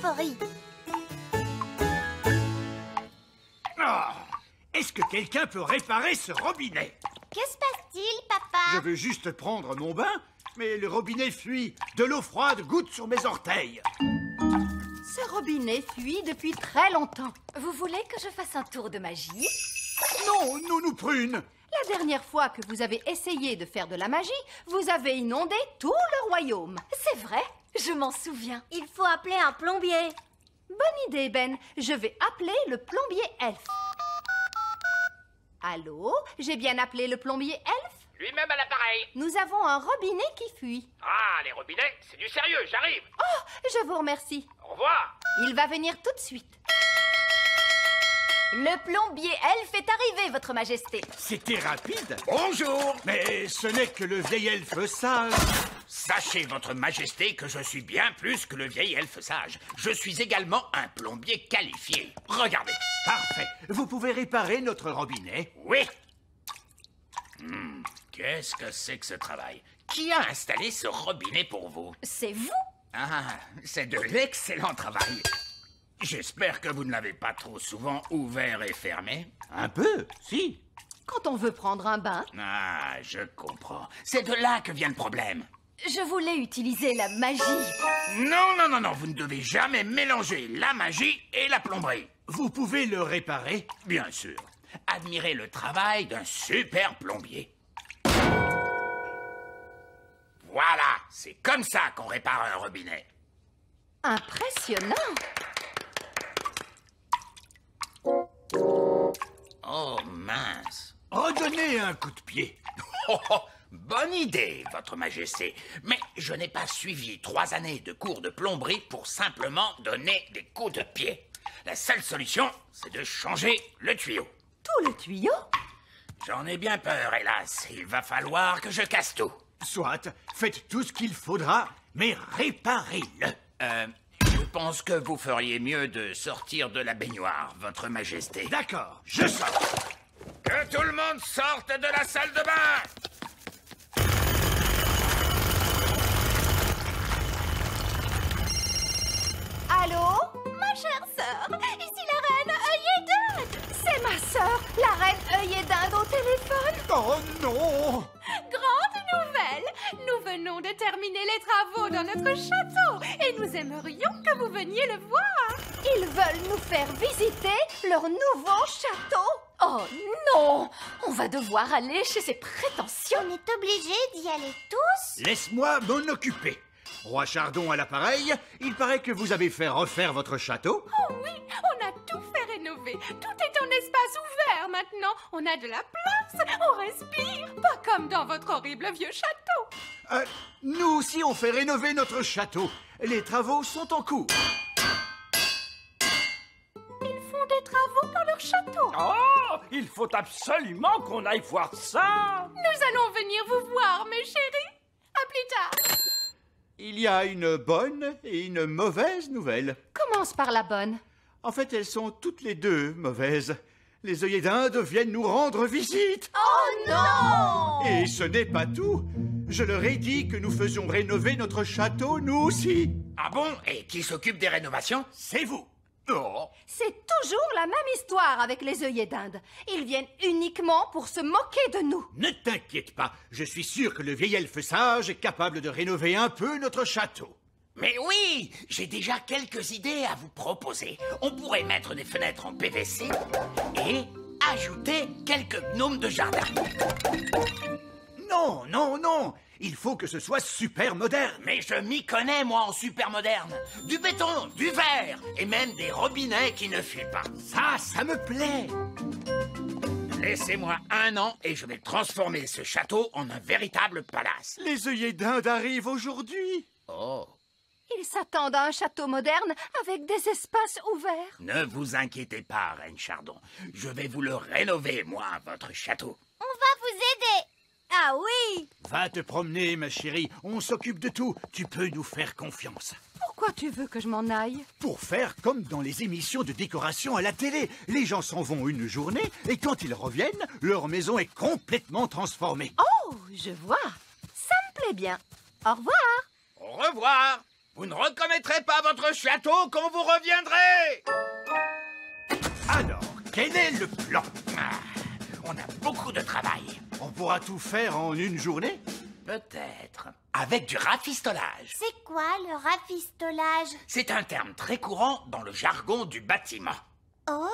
favoris. Ah, est-ce que quelqu'un peut réparer ce robinet? Que se passe-t-il, papa? Je veux juste prendre mon bain, mais le robinet fuit. De l'eau froide goutte sur mes orteils. Ce robinet fuit depuis très longtemps. Vous voulez que je fasse un tour de magie? Non, nous prune. La dernière fois que vous avez essayé de faire de la magie, vous avez inondé tout le royaume. C'est vrai, je m'en souviens. Il faut appeler un plombier. Bonne idée, Ben. Je vais appeler le plombier elfe. Allô? J'ai bien appelé le plombier elfe? Lui-même à l'appareil. Nous avons un robinet qui fuit. Ah, les robinets, c'est du sérieux, j'arrive. Oh, je vous remercie. Au revoir. Il va venir tout de suite. Le plombier elfe est arrivé, votre majesté. C'était rapide. Bonjour. Mais ce n'est que le vieil elfe sage. Sachez, votre majesté, que je suis bien plus que le vieil elfe sage. Je suis également un plombier qualifié. Regardez. Parfait. Vous pouvez réparer notre robinet? Oui. Qu'est-ce que c'est que ce travail? Qui a installé ce robinet pour vous? C'est vous? Ah, c'est de l'excellent travail. J'espère que vous ne l'avez pas trop souvent ouvert et fermé. Un peu, si. Quand on veut prendre un bain, Ah, je comprends. C'est de là que vient le problème. Je voulais utiliser la magie. Non, vous ne devez jamais mélanger la magie et la plomberie. Vous pouvez le réparer? Bien sûr. Admirez le travail d'un super plombier. Voilà, c'est comme ça qu'on répare un robinet. impressionnant. Oh, mince. Redonnez un coup de pied. Bonne idée, votre majesté. Mais je n'ai pas suivi 3 années de cours de plomberie pour simplement donner des coups de pied. La seule solution, c'est de changer le tuyau. Tout le tuyau? J'en ai bien peur, hélas. Il va falloir que je casse tout. Soit, faites tout ce qu'il faudra, mais réparez-le. Je pense que vous feriez mieux de sortir de la baignoire, votre majesté. D'accord, je sors. Que tout le monde sorte de la salle de bain! Allô? Ma chère sœur, ici la reine œillet d'Inde. C'est ma sœur, la reine œillet d'Inde au téléphone. Oh non! Grande nouvelle! Nous venons de terminer les travaux dans notre château et nous aimerions que vous veniez le voir. Ils veulent nous faire visiter leur nouveau château. Oh non! On va devoir aller chez ces prétentieux. On est obligés d'y aller tous? Laisse-moi m'en occuper. Roi Chardon à l'appareil, il paraît que vous avez fait refaire votre château. Oh oui, on a tout fait rénover. Tout est en espace ouvert maintenant. On a de la place, on respire. Pas comme dans votre horrible vieux château. Nous aussi, on fait rénover notre château. Les travaux sont en cours. Ils font des travaux dans leur château. Oh, il faut absolument qu'on aille voir ça. Nous allons venir vous voir, mes chéris. À plus tard. Il y a une bonne et une mauvaise nouvelle. Commence par la bonne. En fait, elles sont toutes les deux mauvaises. Les œillets d'Inde viennent nous rendre visite. Oh non! Et ce n'est pas tout. Je leur ai dit que nous faisions rénover notre château, nous aussi. Ah bon? Et qui s'occupe des rénovations? C'est vous. Oh. C'est toujours la même histoire avec les œillets d'Inde. Ils viennent uniquement pour se moquer de nous. Ne t'inquiète pas, je suis sûr que le vieil elfe sage est capable de rénover un peu notre château. Mais oui, j'ai déjà quelques idées à vous proposer. On pourrait mettre des fenêtres en PVC et ajouter quelques gnomes de jardin. Non, il faut que ce soit super moderne. Mais je m'y connais, moi, en super moderne. Du béton, du verre et même des robinets qui ne fuient pas. Ça me plaît. Laissez-moi 1 an et je vais transformer ce château en un véritable palace. Les œillets d'Inde arrivent aujourd'hui. Oh. Ils s'attendent à un château moderne avec des espaces ouverts. Ne vous inquiétez pas, Reine Chardon. Je vais vous le rénover, moi, votre château. On va vous aider. Ah oui! Va te promener, ma chérie. On s'occupe de tout. Tu peux nous faire confiance. Pourquoi tu veux que je m'en aille? Pour faire comme dans les émissions de décoration à la télé. Les gens s'en vont une journée et quand ils reviennent, leur maison est complètement transformée. Oh, je vois. Ça me plaît bien. Au revoir. Au revoir. Vous ne reconnaîtrez pas votre château quand vous reviendrez. Alors, quel est le plan? On a beaucoup de travail. On pourra tout faire en une journée? Peut-être. Avec du rafistolage. C'est quoi le rafistolage? C'est un terme très courant dans le jargon du bâtiment. Oh!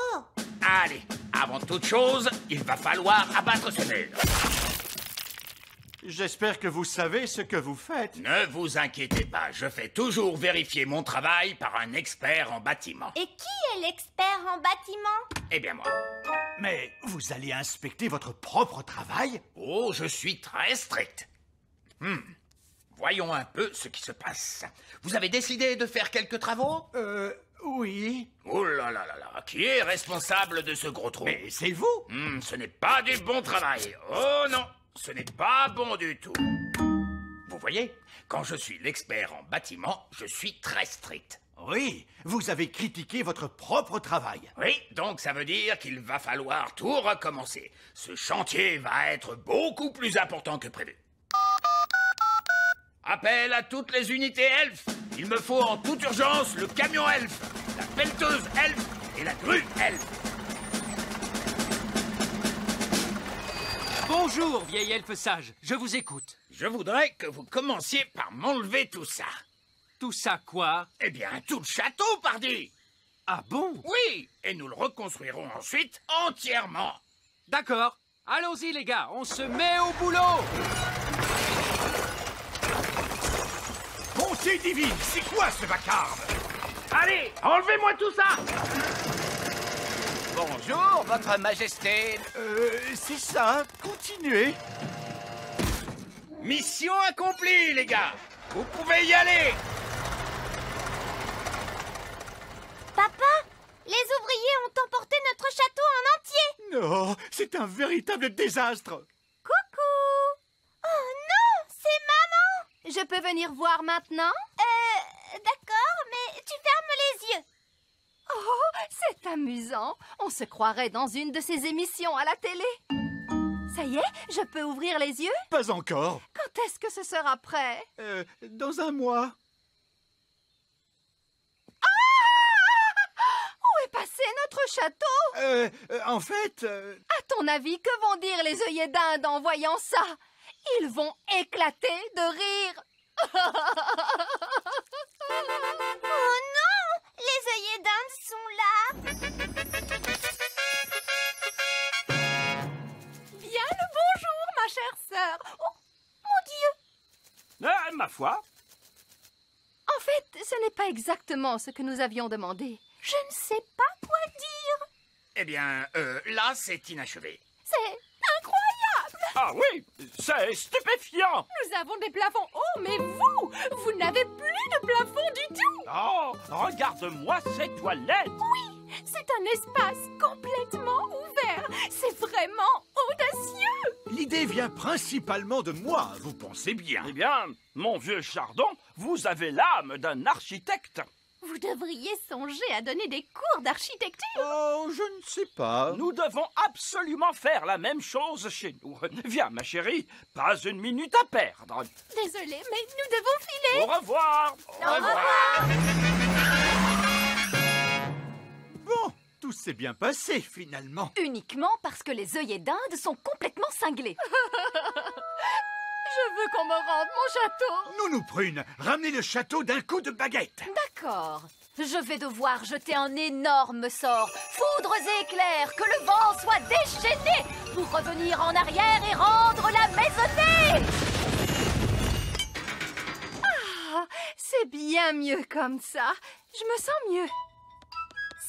Allez, avant toute chose, il va falloir abattre ce mur. J'espère que vous savez ce que vous faites. Ne vous inquiétez pas, je fais toujours vérifier mon travail par un expert en bâtiment. Et qui est l'expert en bâtiment? Eh bien moi. Mais vous allez inspecter votre propre travail? Oh, je suis très strict. Voyons un peu ce qui se passe. Vous avez décidé de faire quelques travaux? Oui. Oh là là là là, qui est responsable de ce gros trou? Mais c'est vous. Ce n'est pas du bon travail. Oh non, ce n'est pas bon du tout. Vous voyez, quand je suis l'expert en bâtiment, je suis très strict. Oui, vous avez critiqué votre propre travail. Oui, donc ça veut dire qu'il va falloir tout recommencer. Ce chantier va être beaucoup plus important que prévu. Appel à toutes les unités elfes. Il me faut en toute urgence le camion elfe, la pelleteuse elfe et la grue elfe. Bonjour, vieil elfe sage, je vous écoute. Je voudrais que vous commenciez par m'enlever tout ça. Tout ça quoi? Eh bien, tout le château, pardi. Ah bon? Oui, et nous le reconstruirons ensuite entièrement. D'accord, allons-y les gars, on se met au boulot. Bonté divine, c'est quoi ce vacarme? Allez, enlevez-moi tout ça. Bonjour, votre majesté. C'est ça, continuez. Mission accomplie, les gars. Vous pouvez y aller. Papa, les ouvriers ont emporté notre château en entier. Non, c'est un véritable désastre. Coucou! Oh non, c'est maman! Je peux venir voir maintenant? D'accord, mais tu fermes les yeux. Oh, c'est amusant. On se croirait dans une de ces émissions à la télé. Ça y est, je peux ouvrir les yeux? Pas encore. Quand est-ce que ce sera prêt? Dans un mois. Où est passé notre château? En fait... À ton avis, que vont dire les œillets d'Inde en voyant ça? Ils vont éclater de rire. Oh non! Les œillets d'Inde sont là. Bien le bonjour, ma chère sœur. Oh, mon Dieu! Ma foi, En fait, ce n'est pas exactement ce que nous avions demandé. Je ne sais pas quoi dire. Eh bien, là, c'est inachevé. C'est incroyable. ah oui, c'est stupéfiant. Nous avons des plafonds hauts, mais vous n'avez plus de plafond du tout. Oh, regarde-moi ces toilettes. C'est un espace complètement ouvert. C'est vraiment audacieux. L'idée vient principalement de moi, vous pensez bien. Eh bien, mon vieux Chardon, vous avez l'âme d'un architecte. Vous devriez songer à donner des cours d'architecture. Oh, je ne sais pas. Nous devons absolument faire la même chose chez nous. Viens, ma chérie, pas une minute à perdre. Désolée, mais nous devons filer. Au revoir. Au revoir. Bon, tout s'est bien passé, finalement. Uniquement parce que les œillets d'Inde sont complètement cinglés. Je veux qu'on me rende mon château. Nounou Prune, ramenez le château d'un coup de baguette. D'accord. Je vais devoir jeter un énorme sort. Foudres et éclairs, que le vent soit déchaîné pour revenir en arrière et rendre la maisonnée. Ah, c'est bien mieux comme ça. Je me sens mieux.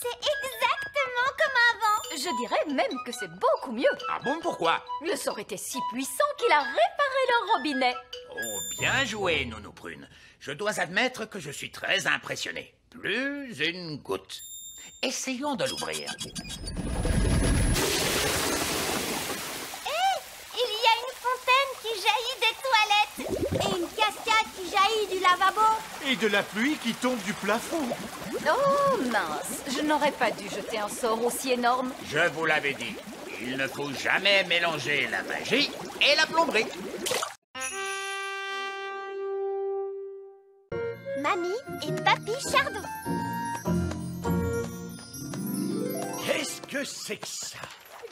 C'est exactement comme avant. Je dirais même que c'est beaucoup mieux. Ah bon, pourquoi? Le sort était si puissant qu'il a réparé le robinet. Oh, bien joué, Nounou Prune. Je dois admettre que je suis très impressionné. Plus une goutte. Essayons de l'ouvrir. Il y a une fontaine qui jaillit des toilettes et une cascade qui jaillit du lavabo. Et de la pluie qui tombe du plafond. Oh mince, je n'aurais pas dû jeter un sort aussi énorme. Je vous l'avais dit, il ne faut jamais mélanger la magie et la plomberie. Mamie et Papy Chardon. Qu'est-ce que c'est que ça?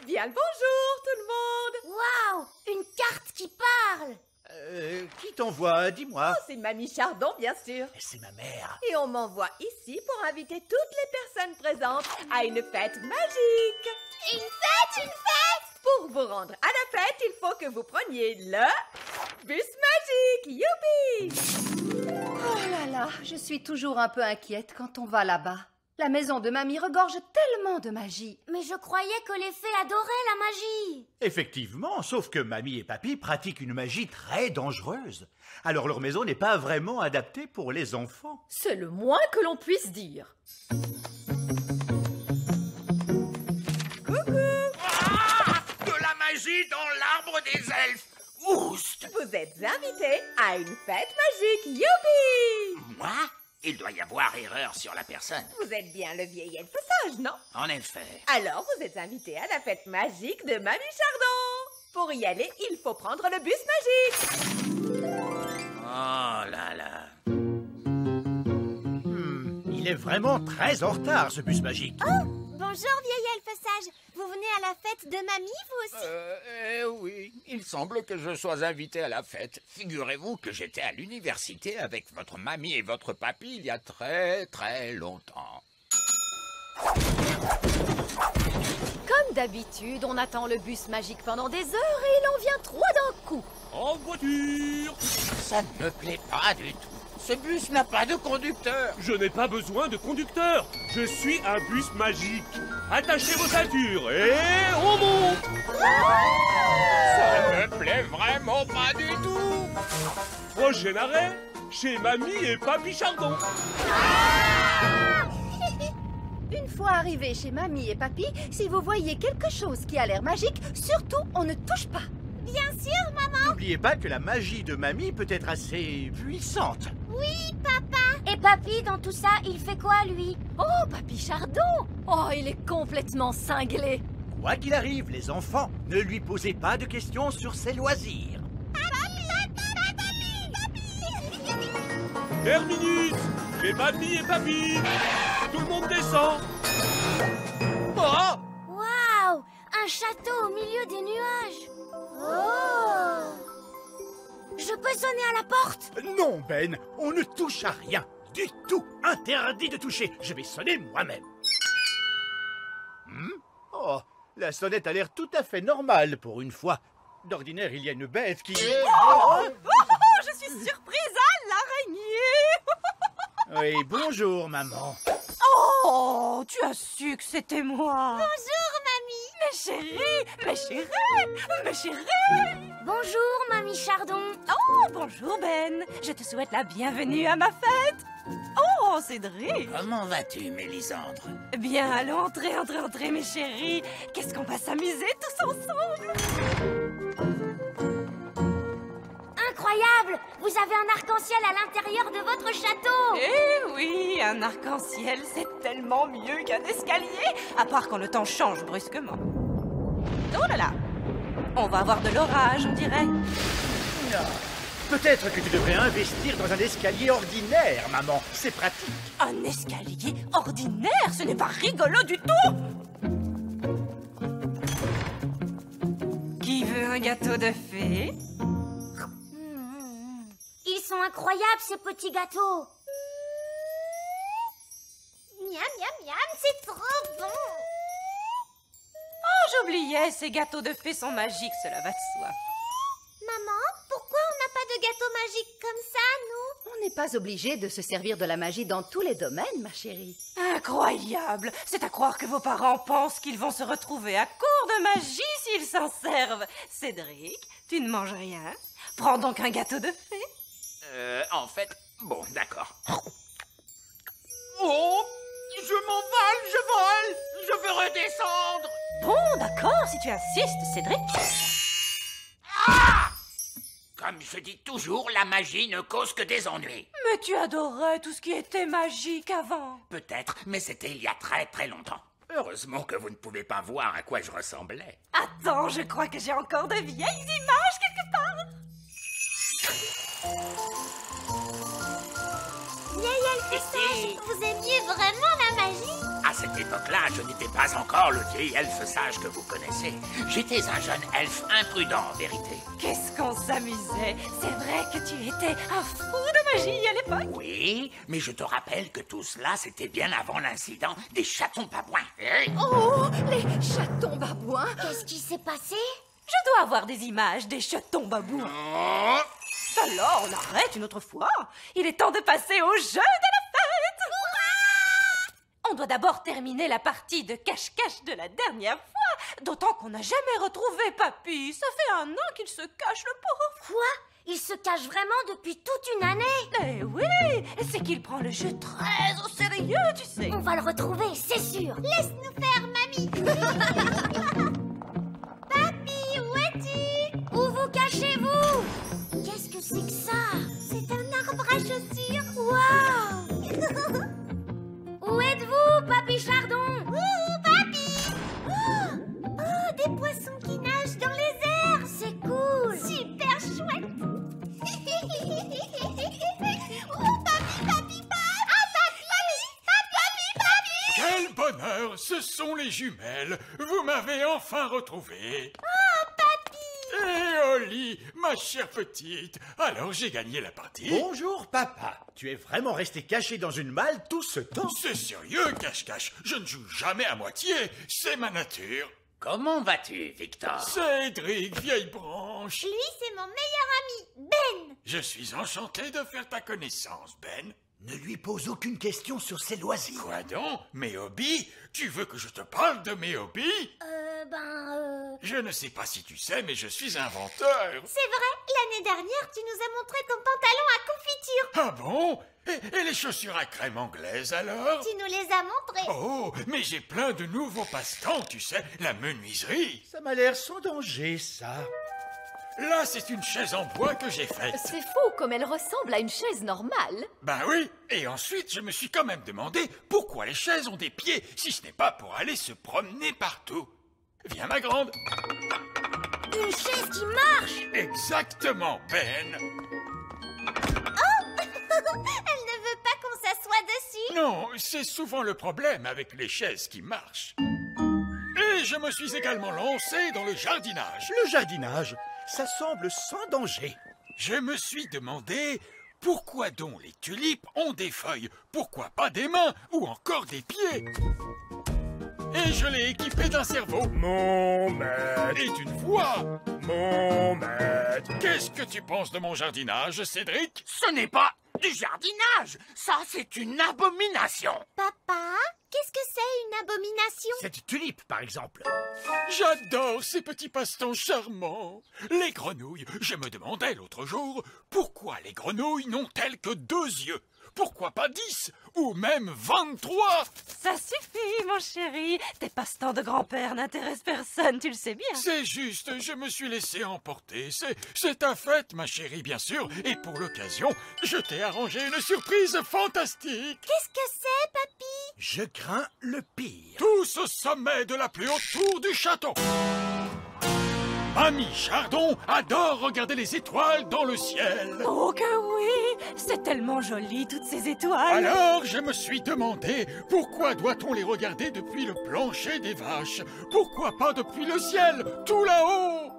Bien le bonjour, tout le monde. Waouh, une carte qui parle. Qui t'envoie? Dis-moi. Oh, c'est Mamie Chardon, bien sûr. C'est ma mère. Et on m'envoie ici pour inviter toutes les personnes présentes à une fête magique. Une fête, une fête. Pour vous rendre à la fête, il faut que vous preniez le bus magique. Youpi! Oh là là, je suis toujours un peu inquiète quand on va là-bas. La maison de mamie regorge tellement de magie. Mais je croyais que les fées adoraient la magie. Effectivement, sauf que mamie et papy pratiquent une magie très dangereuse. Alors leur maison n'est pas vraiment adaptée pour les enfants. C'est le moins que l'on puisse dire. De la magie dans l'arbre des elfes. Oust! Vous êtes invités à une fête magique. Youpi! Moi? Il doit y avoir erreur sur la personne. Vous êtes bien le vieil elfe sage, non? En effet. Alors, vous êtes invité à la fête magique de Mamie Chardon. Pour y aller, il faut prendre le bus magique. Oh là là. Il est vraiment très en retard, ce bus magique. Oh, bonjour vieil elfe sage. Vous venez à la fête de mamie, vous aussi? Oui, il semble que je sois invité à la fête. Figurez-vous que j'étais à l'université avec votre mamie et votre papy il y a très très longtemps. Comme d'habitude, on attend le bus magique pendant des heures et il en vient 3 d'un coup. En voiture! Ça ne me plaît pas du tout. Ce bus n'a pas de conducteur. Je n'ai pas besoin de conducteur. Je suis un bus magique. Attachez vos ceintures et on monte. Ça ne me plaît vraiment pas du tout. Prochain arrêt, chez mamie et papy Chardon. Une fois arrivé chez mamie et papy, si vous voyez quelque chose qui a l'air magique, surtout on ne touche pas. Bien sûr, maman. N'oubliez pas que la magie de mamie peut être assez puissante. Oui, papa. Et papy, dans tout ça, il fait quoi, lui? Oh, papy Chardon! Oh, il est complètement cinglé. Quoi qu'il arrive, les enfants, ne lui posez pas de questions sur ses loisirs. Terminus, chez mamie et papy. Tout le monde descend. Oh! Waouh, un château au milieu des nuages. Oh! Je peux sonner à la porte? Non, Ben, on ne touche à rien. Du tout. Interdit de toucher. Je vais sonner moi-même. Oh, la sonnette a l'air tout à fait normale pour une fois. D'ordinaire, il y a une bête qui... Je suis surprise à l'araignée. Oui, bonjour, maman. Oh, tu as su que c'était moi. Bonjour, mamie. Mes chéris, mes chéris, mes chéris. Bonjour, mamie Chardon. Oh, bonjour Ben. Je te souhaite la bienvenue à ma fête. Oh, Cédric. Comment vas-tu, Mélisandre? Bien, allons, entrez, mes chéris. Qu'est-ce qu'on va s'amuser tous ensemble? Incroyable! Vous avez un arc-en-ciel à l'intérieur de votre château! Eh oui, un arc-en-ciel, c'est tellement mieux qu'un escalier, à part quand le temps change brusquement. Oh là là! On va avoir de l'orage, on dirait. Non. Peut-être que tu devrais investir dans un escalier ordinaire, maman. C'est pratique. Un escalier ordinaire, ce n'est pas rigolo du tout! Qui veut un gâteau de fée? Ils sont incroyables, ces petits gâteaux! Miam, miam, miam, c'est trop bon! Oh, j'oubliais, ces gâteaux de fée sont magiques, cela va de soi. Maman, pourquoi on n'a pas de gâteau magique comme ça, nous? On n'est pas obligé de se servir de la magie dans tous les domaines, ma chérie. Incroyable! C'est à croire que vos parents pensent qu'ils vont se retrouver à court de magie s'ils s'en servent. Cédric, tu ne manges rien? Prends donc un gâteau de fée. En fait, bon, d'accord. Oh! Je m'envole, je vole! Je veux redescendre! Bon, d'accord, si tu insistes, Cédric. Ah! Comme je dis toujours, la magie ne cause que des ennuis. Mais tu adorais tout ce qui était magique avant. Peut-être, mais c'était il y a très très longtemps. Heureusement que vous ne pouvez pas voir à quoi je ressemblais. Attends, je crois que j'ai encore de vieilles images quelque part. Miam, était sage. Vous aimiez vraiment la magie? À cette époque-là, je n'étais pas encore le vieil elfe sage que vous connaissez. J'étais un jeune elfe imprudent, en vérité. Qu'est-ce qu'on s'amusait. C'est vrai que tu étais un fou de magie à l'époque. Oui, mais je te rappelle que tout cela, c'était bien avant l'incident des chatons babouins. Oh, les chatons babouins! Qu'est-ce qui s'est passé? Je dois avoir des images des chatons babouins. Oh. Alors, on arrête une autre fois. Il est temps de passer au jeu de la fête. On doit d'abord terminer la partie de cache-cache de la dernière fois. D'autant qu'on n'a jamais retrouvé Papy. Ça fait 1 an qu'il se cache, le pauvre. Quoi? Il se cache vraiment depuis toute une année? Eh oui, c'est qu'il prend le jeu très au sérieux, tu sais. On va le retrouver, c'est sûr. Laisse-nous faire, mamie. Papy, où es-tu? Où vous cachez-vous? Qu'est-ce que c'est que ça? C'est un arbre à chaussures. Waouh! Où êtes-vous, Papy Chardon? Ouh, Papy! Oh, des poissons qui nagent dans les airs. C'est cool. Super chouette. Oh, Papy! Quel bonheur! Ce sont les jumelles! Vous m'avez enfin retrouvé! Oh, Papy! Et Oli, ma chère petite, alors j'ai gagné la partie? Bonjour, papa. Tu es vraiment resté caché dans une malle tout ce temps? C'est sérieux, cache-cache. Je ne joue jamais à moitié. C'est ma nature. Comment vas-tu, Victor? Cédric, vieille branche. Lui, c'est mon meilleur ami, Ben. Je suis enchanté de faire ta connaissance, Ben. Ne lui pose aucune question sur ses loisirs. Quoi donc? Mes hobbies? Tu veux que je te parle de mes hobbies? Ben, Je ne sais pas si tu sais, mais je suis inventeur. C'est vrai, l'année dernière, tu nous as montré ton pantalon à confiture. Ah bon? Et les chaussures à crème anglaises, alors? Tu nous les as montrées. Oh, mais j'ai plein de nouveaux passe-temps, tu sais, la menuiserie. Ça m'a l'air sans danger, ça. Là, c'est une chaise en bois que j'ai faite. C'est fou comme elle ressemble à une chaise normale. Ben oui, et ensuite, je me suis quand même demandé pourquoi les chaises ont des pieds, si ce n'est pas pour aller se promener partout. Viens, ma grande. Une chaise qui marche. Exactement, Ben. Elle ne veut pas qu'on s'assoie dessus. Non, c'est souvent le problème avec les chaises qui marchent. Et je me suis également lancé dans le jardinage. Le jardinage, ça semble sans danger. Je me suis demandé pourquoi donc les tulipes ont des feuilles, pourquoi pas des mains ou encore des pieds. Et je l'ai équipé d'un cerveau. Mon maître, Et d'une voix. mon maître. Qu'est-ce que tu penses de mon jardinage, Cédric? Ce n'est pas du jardinage. Ça, c'est une abomination. Papa, qu'est-ce que c'est une abomination? Cette tulipe, par exemple. J'adore ces petits passe-temps charmants. Les grenouilles. Je me demandais l'autre jour, pourquoi les grenouilles n'ont-elles que 2 yeux? Pourquoi pas 10 ou même 23? Ça suffit, mon chéri. Tes passe-temps de grand-père n'intéressent personne, tu le sais bien. C'est juste, je me suis laissé emporter. C'est ta fête, ma chérie, bien sûr. Et pour l'occasion, je t'ai arrangé une surprise fantastique. Qu'est-ce que c'est, papy? Je crains le pire. Tous au sommet de la plus haute tour du château. Mamie Chardon adore regarder les étoiles dans le ciel. Oh que oui! C'est tellement joli, toutes ces étoiles. Alors, je me suis demandé, pourquoi doit-on les regarder depuis le plancher des vaches? Pourquoi pas depuis le ciel, tout là-haut?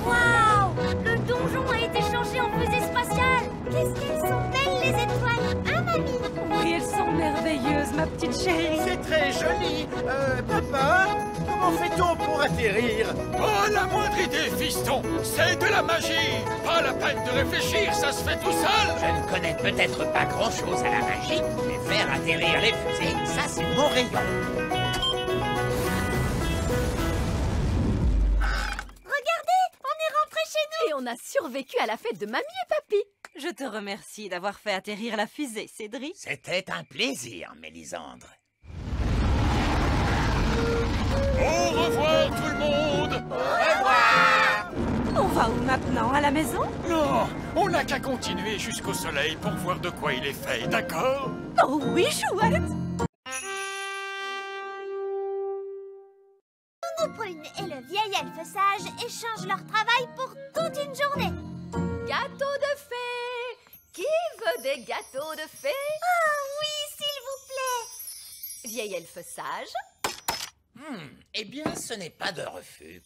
Waouh! Le donjon a été changé en fusée spatiale. Qu'est-ce qu'elles sont belles, les étoiles, hein, mamie? Oui, elles sont merveilleuses, ma petite chérie. C'est très joli. Papa, comment fait-on pour atterrir? Pas la moindre idée, fiston. C'est de la magie. Pas la peine de réfléchir, ça se fait tout seul. Je ne connais peut-être pas grand-chose à la magie, mais faire atterrir les fusées, ça, c'est mon rayon. Regardez, on est rentré chez nous. Et on a survécu à la fête de Mamie et Papy. Je te remercie d'avoir fait atterrir la fusée, Cédric. C'était un plaisir, Mélisandre. Au revoir, tout le monde. Au revoir. On va où maintenant? À la maison? Non, on n'a qu'à continuer jusqu'au soleil pour voir de quoi il est fait, d'accord? Oh oui, chouette! On Nounou Prune et le vieil elfe sage échangent leur travail pour toute une journée. Gâteau de fée! Qui veut des gâteaux de fée? Oh oui, s'il vous plaît. Vieil elfe sage. Eh bien, ce n'est pas de refus.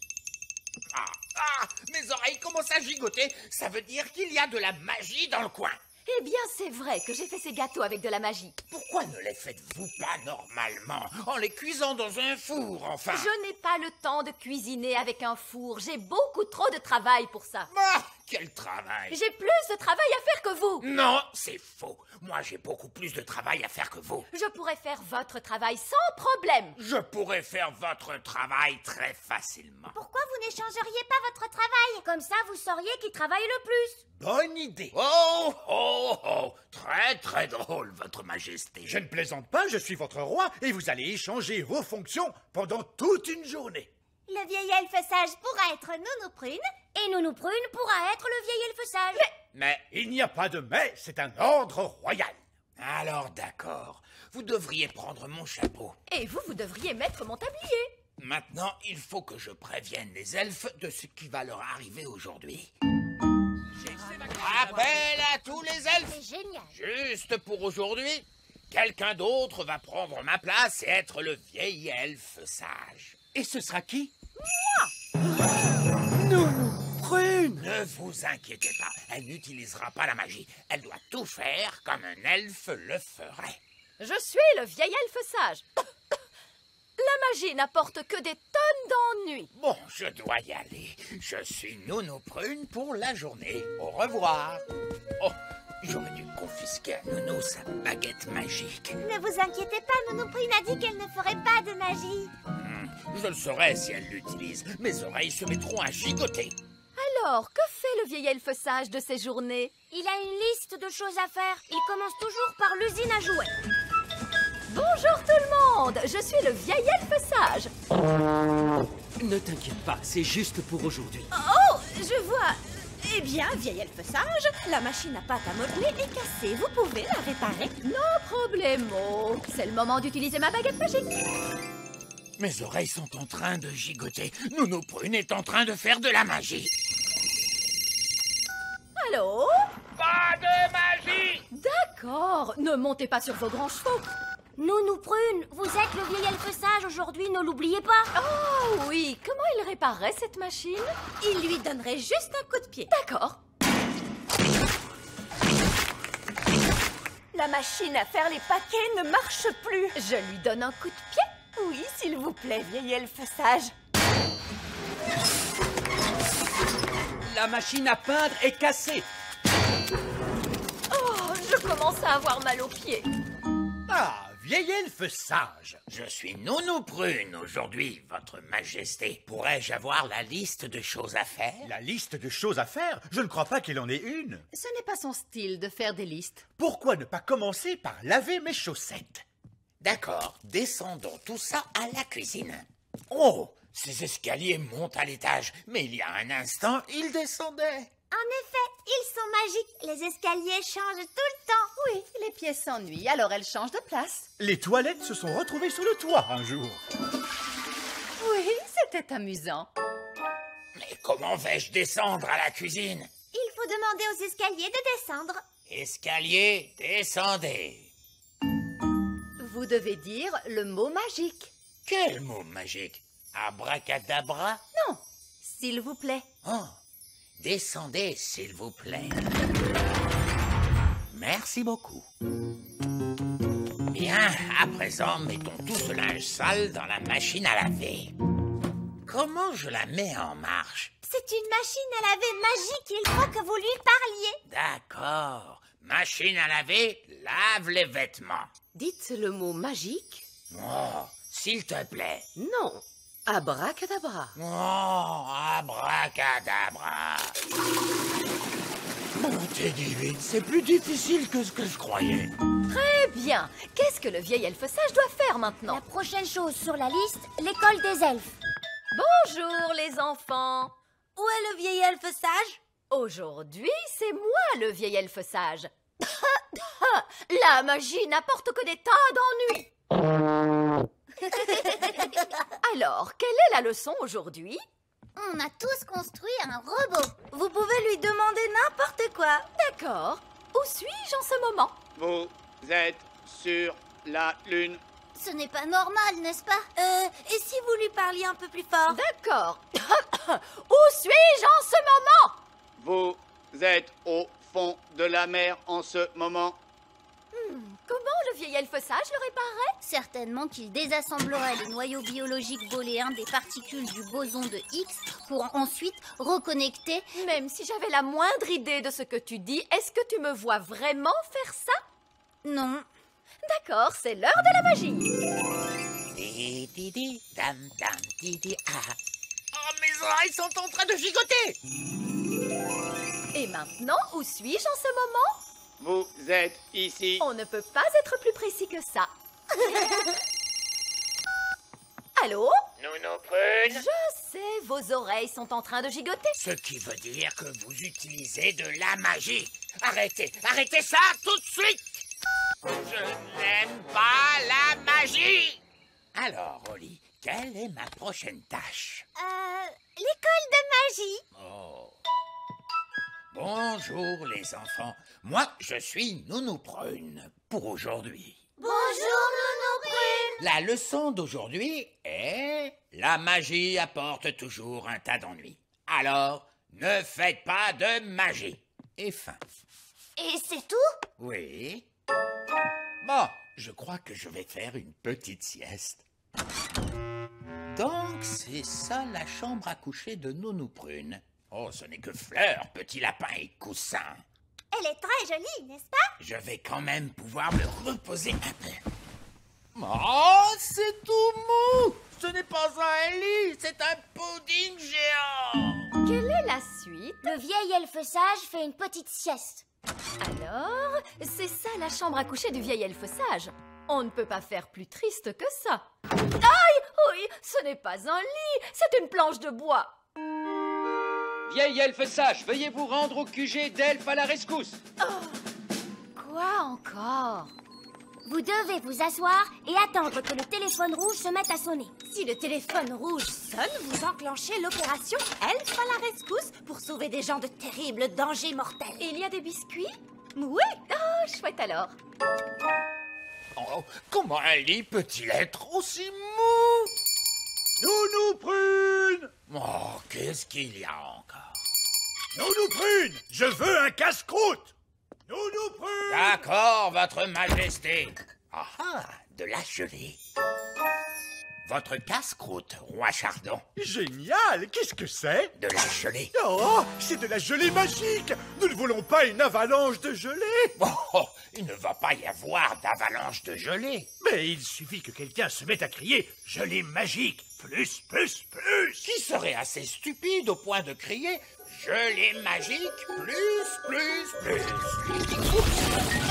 Ah, mes oreilles commencent à gigoter. Ça veut dire qu'il y a de la magie dans le coin. Eh bien, c'est vrai que j'ai fait ces gâteaux avec de la magie. Pourquoi ne les faites-vous pas normalement, en les cuisant dans un four, enfin? Je n'ai pas le temps de cuisiner avec un four. J'ai beaucoup trop de travail pour ça. Ah, quel travail! J'ai plus de travail à faire que vous. Non, c'est faux. Moi, j'ai beaucoup plus de travail à faire que vous. Je pourrais faire votre travail sans problème. Je pourrais faire votre travail très facilement. Pourquoi vous n'échangeriez pas votre travail? Comme ça, vous sauriez qui travaille le plus. Bonne idée. Oh, oh, oh. Très, très drôle, votre majesté. Je ne plaisante pas, je suis votre roi et vous allez échanger vos fonctions pendant toute une journée. Le vieil elfe sage pourra être Nounou Prune et Nounou Prune pourra être le vieil elfe sage. Mais Il n'y a pas de mais, c'est un ordre royal. alors d'accord, vous devriez prendre mon chapeau. Et vous devriez mettre mon tablier. Maintenant, il faut que je prévienne les elfes de ce qui va leur arriver aujourd'hui. Appel à tous les elfes. C'est génial. Juste pour aujourd'hui, quelqu'un d'autre va prendre ma place et être le vieil elfe sage. Et ce sera qui? Prune! Ne vous inquiétez pas, elle n'utilisera pas la magie. Elle doit tout faire comme un elfe le ferait. Je suis le vieil elfe sage. La magie n'apporte que des tonnes d'ennuis. Bon, je dois y aller. Je suis Nounou Prune pour la journée. Au revoir. Oh, j'aurais dû confisquer à Nounou sa baguette magique. Ne vous inquiétez pas, Nounou Prune a dit qu'elle ne ferait pas de magie. Je le saurai si elle l'utilise. Mes oreilles se mettront à gigoter. Alors, que fait le vieil elfe sage de ses journées? Il a une liste de choses à faire. Il commence toujours par l'usine à jouets. Bonjour tout le monde, je suis le vieil elfe sage. Ne t'inquiète pas, c'est juste pour aujourd'hui. Oh, je vois. Eh bien, vieil elfe sage, la machine à pâte à modeler est cassée. Vous pouvez la réparer? No problemo. C'est le moment d'utiliser ma baguette magique. Mes oreilles sont en train de gigoter. Nounou Prune est en train de faire de la magie. Allô? Pas de magie! D'accord, ne montez pas sur vos grands chevaux. Nounou Prune, vous êtes le vieil elfe sage aujourd'hui, ne l'oubliez pas. Oh oui, comment il réparerait cette machine? Il lui donnerait juste un coup de pied. D'accord. La machine à faire les paquets ne marche plus. Je lui donne un coup de pied. Oui, s'il vous plaît, vieil elfe sage. La machine à peindre est cassée. Oh, je commence à avoir mal aux pieds. Ah, vieil elfe sage. Je suis Nounou Prune aujourd'hui, votre majesté. Pourrais-je avoir la liste de choses à faire? La liste de choses à faire, je ne crois pas qu'il en ait une. Ce n'est pas son style de faire des listes. Pourquoi ne pas commencer par laver mes chaussettes? D'accord, descendons tout ça à la cuisine. Oh, ces escaliers montent à l'étage, mais il y a un instant, ils descendaient. En effet, ils sont magiques. Les escaliers changent tout le temps. Oui, les pièces s'ennuient, alors elle change de place. Les toilettes se sont retrouvées sur le toit un jour. Oui, c'était amusant. Mais comment vais-je descendre à la cuisine? Il faut demander aux escaliers de descendre. Escalier, descendez. Vous devez dire le mot magique. Quel mot magique? Abracadabra? Non, s'il vous plaît. Oh, descendez, s'il vous plaît. Merci beaucoup. Bien, à présent, mettons tout ce linge sale dans la machine à laver. Comment je la mets en marche? C'est une machine à laver magique. Il faut que vous lui parliez. D'accord. Machine à laver, lave les vêtements. Dites le mot magique. Oh, s'il te plaît. Non, abracadabra. Oh, abracadabra. Bonté divine, c'est plus difficile que ce que je croyais. Très bien. Qu'est-ce que le vieil elfe sage doit faire maintenant? La prochaine chose sur la liste, l'école des elfes. Bonjour les enfants. Où est le vieil elfe sage? Aujourd'hui, c'est moi le vieil elfe sage. La magie n'apporte que des tas d'ennuis. Alors, quelle est la leçon aujourd'hui? On a tous construit un robot. Vous pouvez lui demander n'importe quoi. D'accord. Où suis-je en ce moment? Vous êtes sur la Lune. Ce n'est pas normal, n'est-ce pas? Et si vous lui parliez un peu plus fort? D'accord. Où suis-je en ce moment? Vous êtes au fond de la mer en ce moment. Comment le vieil elfe sage le réparerait? Certainement qu'il désassemblerait les noyaux biologiques booléens des particules du boson de Higgs pour ensuite reconnecter. Même si j'avais la moindre idée de ce que tu dis, est-ce que tu me vois vraiment faire ça? Non. D'accord, c'est l'heure de la magie. Oh, mes oreilles sont en train de gigoter. Et maintenant, où suis-je en ce moment? Vous êtes ici. On ne peut pas être plus précis que ça. Allô? Nounou Prune. Je sais, vos oreilles sont en train de gigoter. Ce qui veut dire que vous utilisez de la magie. Arrêtez ça tout de suite. Je n'aime pas la magie. Alors, Oli, quelle est ma prochaine tâche? L'école de magie. Oh. Bonjour les enfants, moi je suis Nounou Prune pour aujourd'hui. Bonjour, Nounou Prune. La leçon d'aujourd'hui est « La magie apporte toujours un tas d'ennuis. Alors, ne faites pas de magie. » Et fin. Et c'est tout? Oui. Bon, je crois que je vais faire une petite sieste. Donc, c'est ça la chambre à coucher de Nounou Prune. Oh, ce n'est que fleurs, petit lapin et coussin. Elle est très jolie, n'est-ce pas? Je vais quand même pouvoir me reposer un peu. Oh, c'est tout mou! Ce n'est pas un lit, c'est un pudding géant! Quelle est la suite? Le vieil elfe sage fait une petite sieste. Alors, c'est ça la chambre à coucher du vieil elfe sage. On ne peut pas faire plus triste que ça. Aïe! Oui, ce n'est pas un lit, c'est une planche de bois. Vieil elfe sage, veuillez vous rendre au QG d'elfe à la rescousse. Quoi encore? Vous devez vous asseoir et attendre que le téléphone rouge se mette à sonner. Si le téléphone rouge sonne, vous enclenchez l'opération Elfe à la rescousse pour sauver des gens de terribles dangers mortels. Il y a des biscuits? Oui. Oh, chouette alors. Oh, comment un lit peut-il être aussi mou? Nounou Prune! Oh, qu'est-ce qu'il y a encore? Nounou Prune! Je veux un casse-croûte! Nounou Prune! D'accord, votre majesté. Ah ah, de la gelée. Votre casse-croûte, roi Chardon. Génial! Qu'est-ce que c'est? De la gelée. Oh, c'est de la gelée magique! Nous ne voulons pas une avalanche de gelée! Oh, il ne va pas y avoir d'avalanche de gelée. Mais il suffit que quelqu'un se mette à crier « gelée magique ! Plus, plus, plus !» Qui serait assez stupide au point de crier « gelée magique, plus, plus, plus !»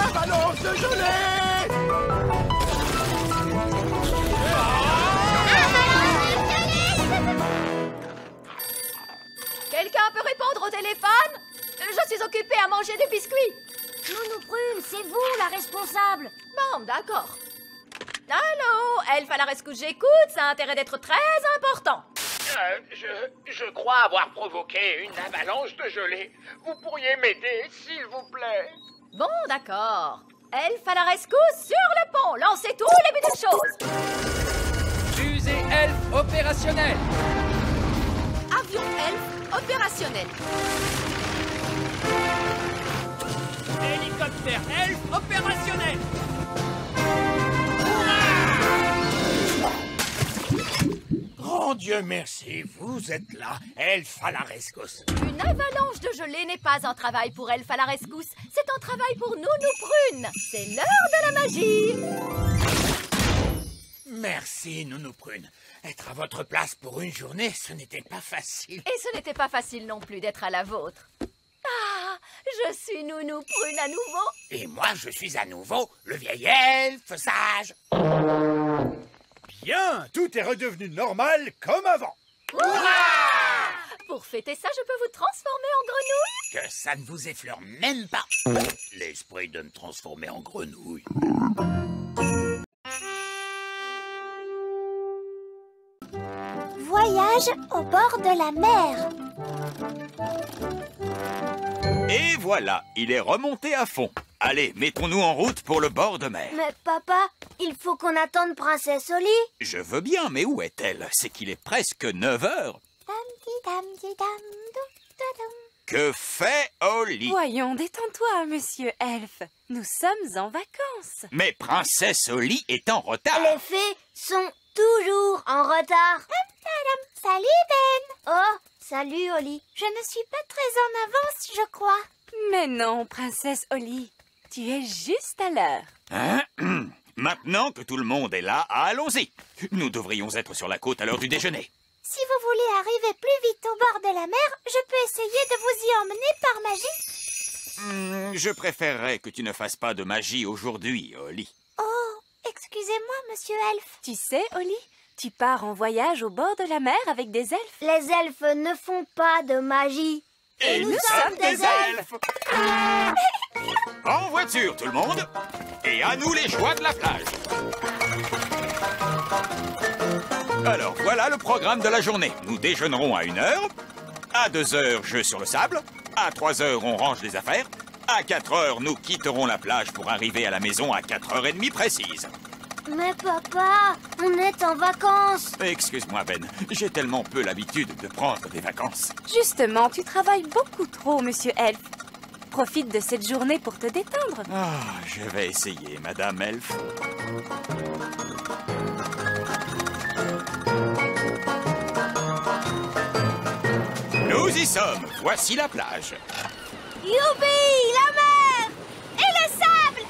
Avalanche de gelée! Quelqu'un peut répondre au téléphone? Je suis occupée à manger des biscuits. Nounou Prune, c'est vous la responsable. Bon, d'accord. Allô, elfe à la rescousse, j'écoute, ça a intérêt d'être très important. Je crois avoir provoqué une avalanche de gelée. Vous pourriez m'aider, s'il vous plaît? Bon, d'accord. Elfe à la rescousse sur le pont, lancez tous les petites choses. Fusée elfe opérationnelle. Avion elfe opérationnel. Hélicoptère elfe opérationnel. Grand Dieu merci, vous êtes là, elfe à la rescousse. Une avalanche de gelée n'est pas un travail pour elfe à la rescousse, c'est un travail pour Nounou Prune. C'est l'heure de la magie. Merci, Nounou Prune. Être à votre place pour une journée, ce n'était pas facile. Et ce n'était pas facile non plus d'être à la vôtre. Ah, je suis Nounou Prune à nouveau. Et moi, je suis à nouveau le vieil elfe sage. Bien, tout est redevenu normal comme avant. Hurrah! Pour fêter ça, je peux vous transformer en grenouille? Que ça ne vous effleure même pas. L'esprit de me transformer en grenouille. neige au bord de la mer. Et voilà, il est remonté à fond. Allez, mettons-nous en route pour le bord de mer. Mais papa, il faut qu'on attende Princesse Oli. Je veux bien, mais où est-elle? C'est qu'il est presque 9 heures. Que fait Oli? Voyons, détends-toi, monsieur Elfe. Nous sommes en vacances. Mais Princesse Oli est en retard. Les fées sont toujours en retard. Salut Ben. Oh, salut Oli. Je ne suis pas très en avance, je crois. Mais non, Princesse Oli. Tu es juste à l'heure. Hein? Maintenant que tout le monde est là, allons-y. Nous devrions être sur la côte à l'heure du déjeuner. Si vous voulez arriver plus vite au bord de la mer, je peux essayer de vous y emmener par magie. Je préférerais que tu ne fasses pas de magie aujourd'hui, Oli. Oh, excusez-moi, monsieur Elfe. Tu sais, Oli, tu pars en voyage au bord de la mer avec des elfes. Les elfes ne font pas de magie. Et nous sommes des elfes. En voiture, tout le monde. Et à nous les joies de la plage. Alors, voilà le programme de la journée. Nous déjeunerons à 1h. À 2h, jeu sur le sable. À 3h, on range les affaires. À 4h, nous quitterons la plage pour arriver à la maison à 4h30 précises. Mais papa, on est en vacances. Excuse-moi, Ben. J'ai tellement peu l'habitude de prendre des vacances. Justement, tu travailles beaucoup trop, monsieur Elfe. Profite de cette journée pour te détendre. Ah, je vais essayer, Madame Elfe. Nous y sommes. Voici la plage. Youpi, la mer et le sable.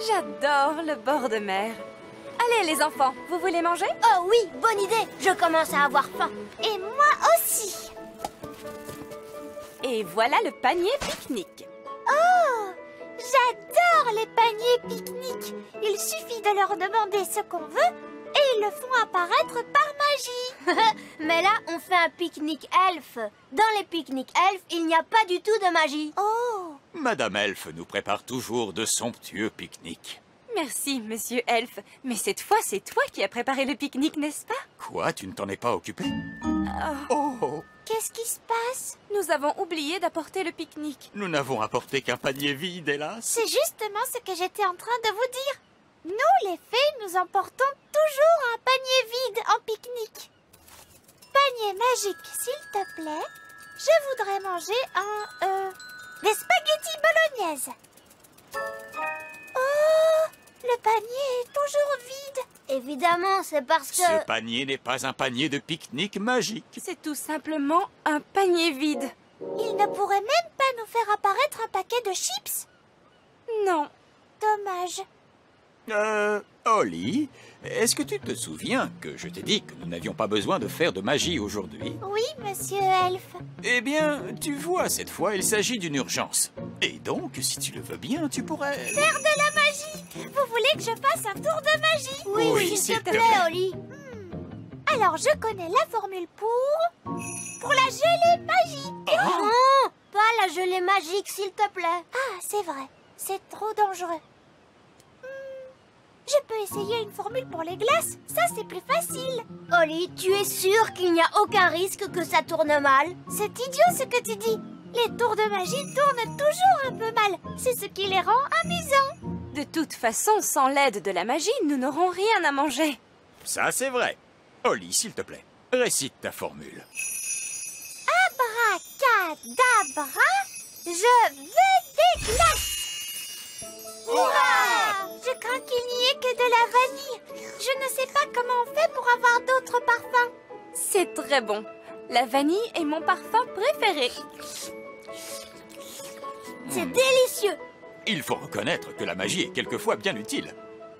J'adore le bord de mer. Allez, les enfants, vous voulez manger? Oh oui, bonne idée. Je commence à avoir faim. Et moi aussi. Et voilà le panier pique-nique. Oh, j'adore les paniers pique-nique. Il suffit de leur demander ce qu'on veut et ils le font apparaître par magie. Mais là, on fait un pique-nique elfe. Dans les pique-niques elfes, il n'y a pas du tout de magie. Oh. Madame Elfe nous prépare toujours de somptueux pique-niques. Merci, monsieur Elfe. Mais cette fois, c'est toi qui as préparé le pique-nique, n'est-ce pas? Quoi? Tu ne t'en es pas occupé? Oh! Qu'est-ce qui se passe? Nous avons oublié d'apporter le pique-nique. Nous n'avons apporté qu'un panier vide, hélas. C'est justement ce que j'étais en train de vous dire. Nous, les fées, nous emportons toujours un panier vide en pique-nique. Panier magique, s'il te plaît. Je voudrais manger des spaghettis bolognaises. Oh, le panier est toujours vide. Évidemment, c'est parce que... Ce panier n'est pas un panier de pique-nique magique. C'est tout simplement un panier vide. Il ne pourrait même pas nous faire apparaître un paquet de chips? Non. Dommage. Oli, est-ce que tu te souviens que je t'ai dit que nous n'avions pas besoin de faire de magie aujourd'hui? Oui, monsieur Elfe. Eh bien, tu vois, cette fois, il s'agit d'une urgence. Et donc, si tu le veux bien, tu pourrais... Faire de la magie! Vous voulez que je fasse un tour de magie? Oui, s'il te plaît, Oli. Alors, je connais la formule pour la gelée magique. Oh. Non, pas la gelée magique, s'il te plaît. Ah, c'est vrai. C'est trop dangereux. Je peux essayer une formule pour les glaces. Ça, c'est plus facile. Oli, tu es sûre qu'il n'y a aucun risque que ça tourne mal? C'est idiot ce que tu dis. Les tours de magie tournent toujours un peu mal. C'est ce qui les rend amusants. De toute façon, sans l'aide de la magie, nous n'aurons rien à manger. Ça, c'est vrai. Oli, s'il te plaît, récite ta formule. Abracadabra, je veux des glaces. Hurrah! Je crains qu'il n'y ait que de la vanille. Je ne sais pas comment on fait pour avoir d'autres parfums. C'est très bon. La vanille est mon parfum préféré. C'est délicieux. Il faut reconnaître que la magie est quelquefois bien utile.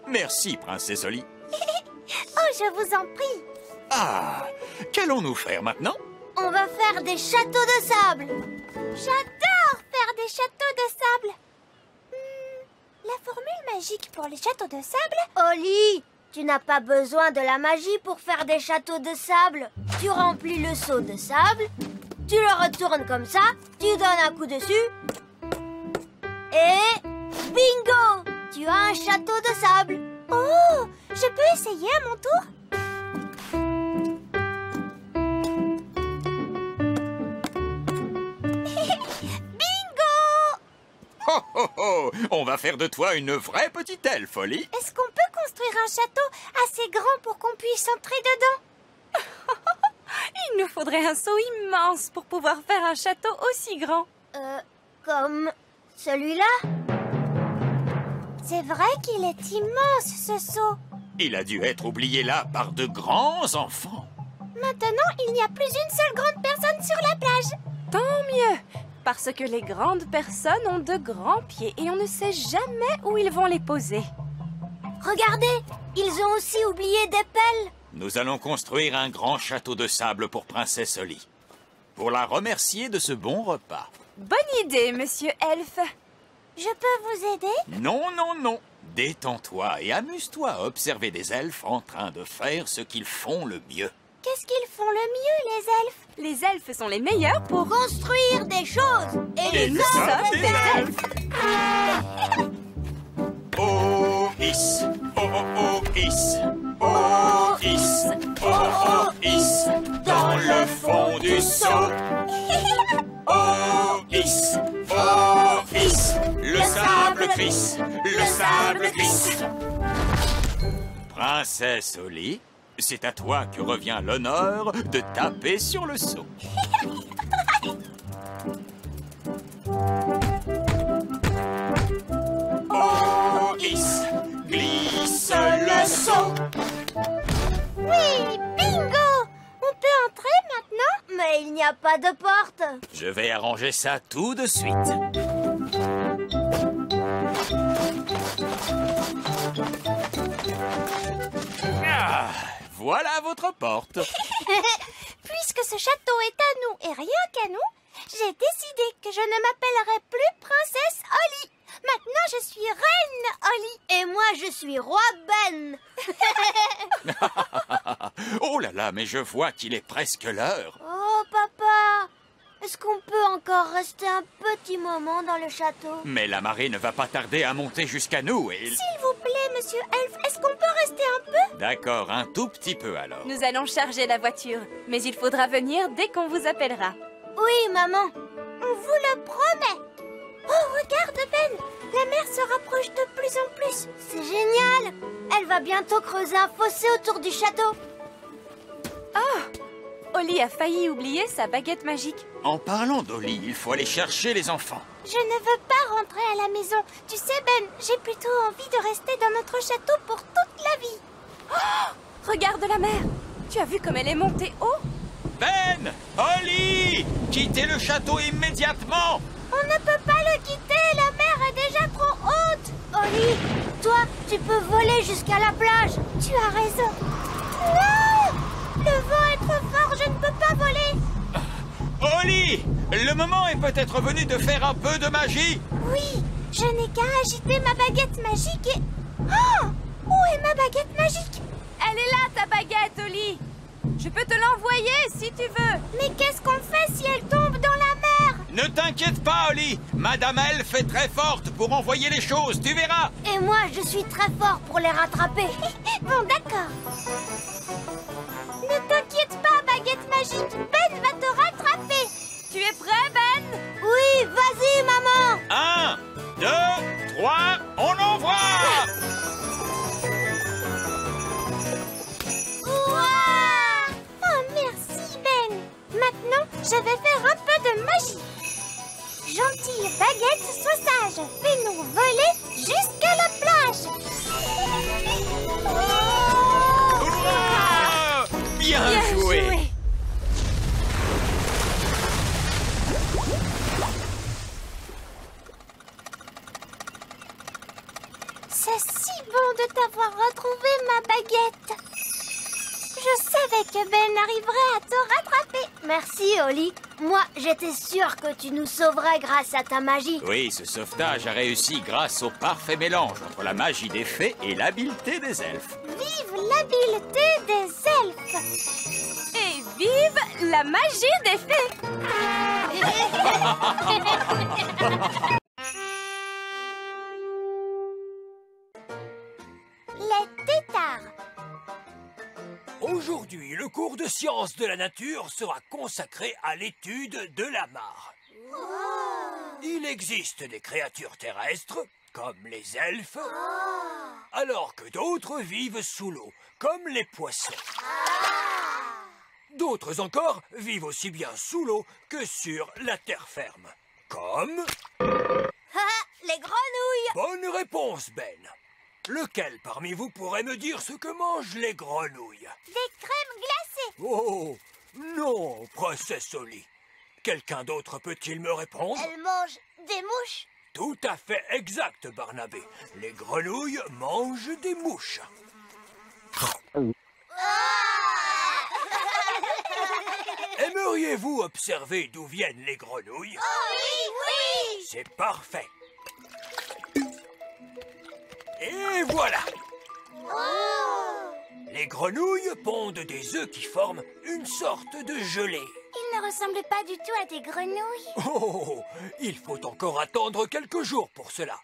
Merci, Princesse Oli. Oh, je vous en prie. Ah, qu'allons-nous faire maintenant? On va faire des châteaux de sable. J'adore faire des châteaux de sable. La formule magique pour les châteaux de sable? Oli, tu n'as pas besoin de la magie pour faire des châteaux de sable. Tu remplis le seau de sable, tu le retournes comme ça, tu donnes un coup dessus, et bingo! Tu as un château de sable. Oh, je peux essayer à mon tour? Oh, oh, oh! On va faire de toi une vraie petite elfe, Oli. Est-ce qu'on peut construire un château assez grand pour qu'on puisse entrer dedans? Il nous faudrait un seau immense pour pouvoir faire un château aussi grand. Comme celui-là? C'est vrai qu'il est immense, ce seau. Il a dû être oublié là par de grands enfants. Maintenant, il n'y a plus une seule grande personne sur la plage. Tant mieux, parce que les grandes personnes ont de grands pieds et on ne sait jamais où ils vont les poser. Regardez, ils ont aussi oublié des pelles. Nous allons construire un grand château de sable pour Princesse Oli, pour la remercier de ce bon repas. Bonne idée, monsieur Elfe. Je peux vous aider? Non, non, non. Détends-toi et amuse-toi à observer des elfes en train de faire ce qu'ils font le mieux. Qu'est-ce qu'ils font le mieux, les elfes? Les elfes sont les meilleurs pour construire des choses. Et nous sommes des elfes. Oh, is. Oh, oh, oh, is. Oh, is. Oh, oh, is. Dans le fond du seau. Oh, is. Oh, is. Le sable glisse. Le sable glisse. Princesse Oli, c'est à toi que revient l'honneur de taper sur le seau. Oh, is, glisse le seau. Oui, bingo! On peut entrer maintenant? Mais il n'y a pas de porte. Je vais arranger ça tout de suite. Ah, voilà votre porte. Puisque ce château est à nous et rien qu'à nous, j'ai décidé que je ne m'appellerai plus Princesse Oli. Maintenant, je suis Reine Oli. Et moi, je suis Roi Ben. Oh là là, mais je vois qu'il est presque l'heure. Oh, papa, est-ce qu'on peut encore rester un petit moment dans le château? Mais la marée ne va pas tarder à monter jusqu'à nous et... S'il vous plaît, monsieur Elfe, est-ce qu'on peut rester un peu? D'accord, un tout petit peu alors. Nous allons charger la voiture, mais il faudra venir dès qu'on vous appellera. Oui, maman, on vous le promet. Oh, regarde, Ben, la mer se rapproche de plus en plus. C'est génial. Elle va bientôt creuser un fossé autour du château. Oh, Oli a failli oublier sa baguette magique. En parlant d'Oli, il faut aller chercher les enfants. Je ne veux pas rentrer à la maison. Tu sais, Ben, j'ai plutôt envie de rester dans notre château pour toute la vie. Oh, regarde la mer. Tu as vu comme elle est montée haut? Ben! Oli! Quittez le château immédiatement! On ne peut pas le quitter, la mer est déjà trop haute. Oli, toi, tu peux voler jusqu'à la plage. Tu as raison. Non! Le vent est trop fort, je ne peux pas voler. Oli! Le moment est peut-être venu de faire un peu de magie. Oui, je n'ai qu'à agiter ma baguette magique et... Oh! Où est ma baguette magique? Elle est là, ta baguette, Oli. Je peux te l'envoyer si tu veux. Mais qu'est-ce qu'on fait si elle tombe dans la mer? Ne t'inquiète pas, Oli. Madame Elfe est très forte pour envoyer les choses, tu verras. Et moi, je suis très fort pour les rattraper. Bon, d'accord. Ne t'inquiète pas, baguette magique. Ben va te rattraper. Tu es prêt, Ben? Oui, vas-y, maman. 1, 2, 3, on envoie. Oh, merci, Ben. Maintenant, je vais faire un peu de magie. Gentille baguette sausage, fais-nous voler jusqu'à la plage. Hurrah! Bien joué. C'est si bon de t'avoir retrouvé, ma baguette. Je savais que Ben arriverait à te rattraper. Merci, Oli. Moi, j'étais sûre que tu nous sauverais grâce à ta magie. Oui, ce sauvetage a réussi grâce au parfait mélange entre la magie des fées et l'habileté des elfes. Vive l'habileté des elfes! Et vive la magie des fées! Les Aujourd'hui, le cours de sciences de la nature sera consacré à l'étude de la mare. Il existe des créatures terrestres, comme les elfes, alors que d'autres vivent sous l'eau, comme les poissons. D'autres encore vivent aussi bien sous l'eau que sur la terre ferme, comme... les grenouilles! Bonne réponse, Ben. Lequel parmi vous pourrait me dire ce que mangent les grenouilles? Des crèmes glacées! Oh, non, princesse Oli. Quelqu'un d'autre peut-il me répondre? Elles mangent des mouches! Tout à fait exact, Barnabé. Les grenouilles mangent des mouches. Aimeriez-vous observer d'où viennent les grenouilles? Oh oui, oui! C'est parfait. Et voilà! Oh! Les grenouilles pondent des œufs qui forment une sorte de gelée. Ils ne ressemblent pas du tout à des grenouilles. Oh, il faut encore attendre quelques jours pour cela.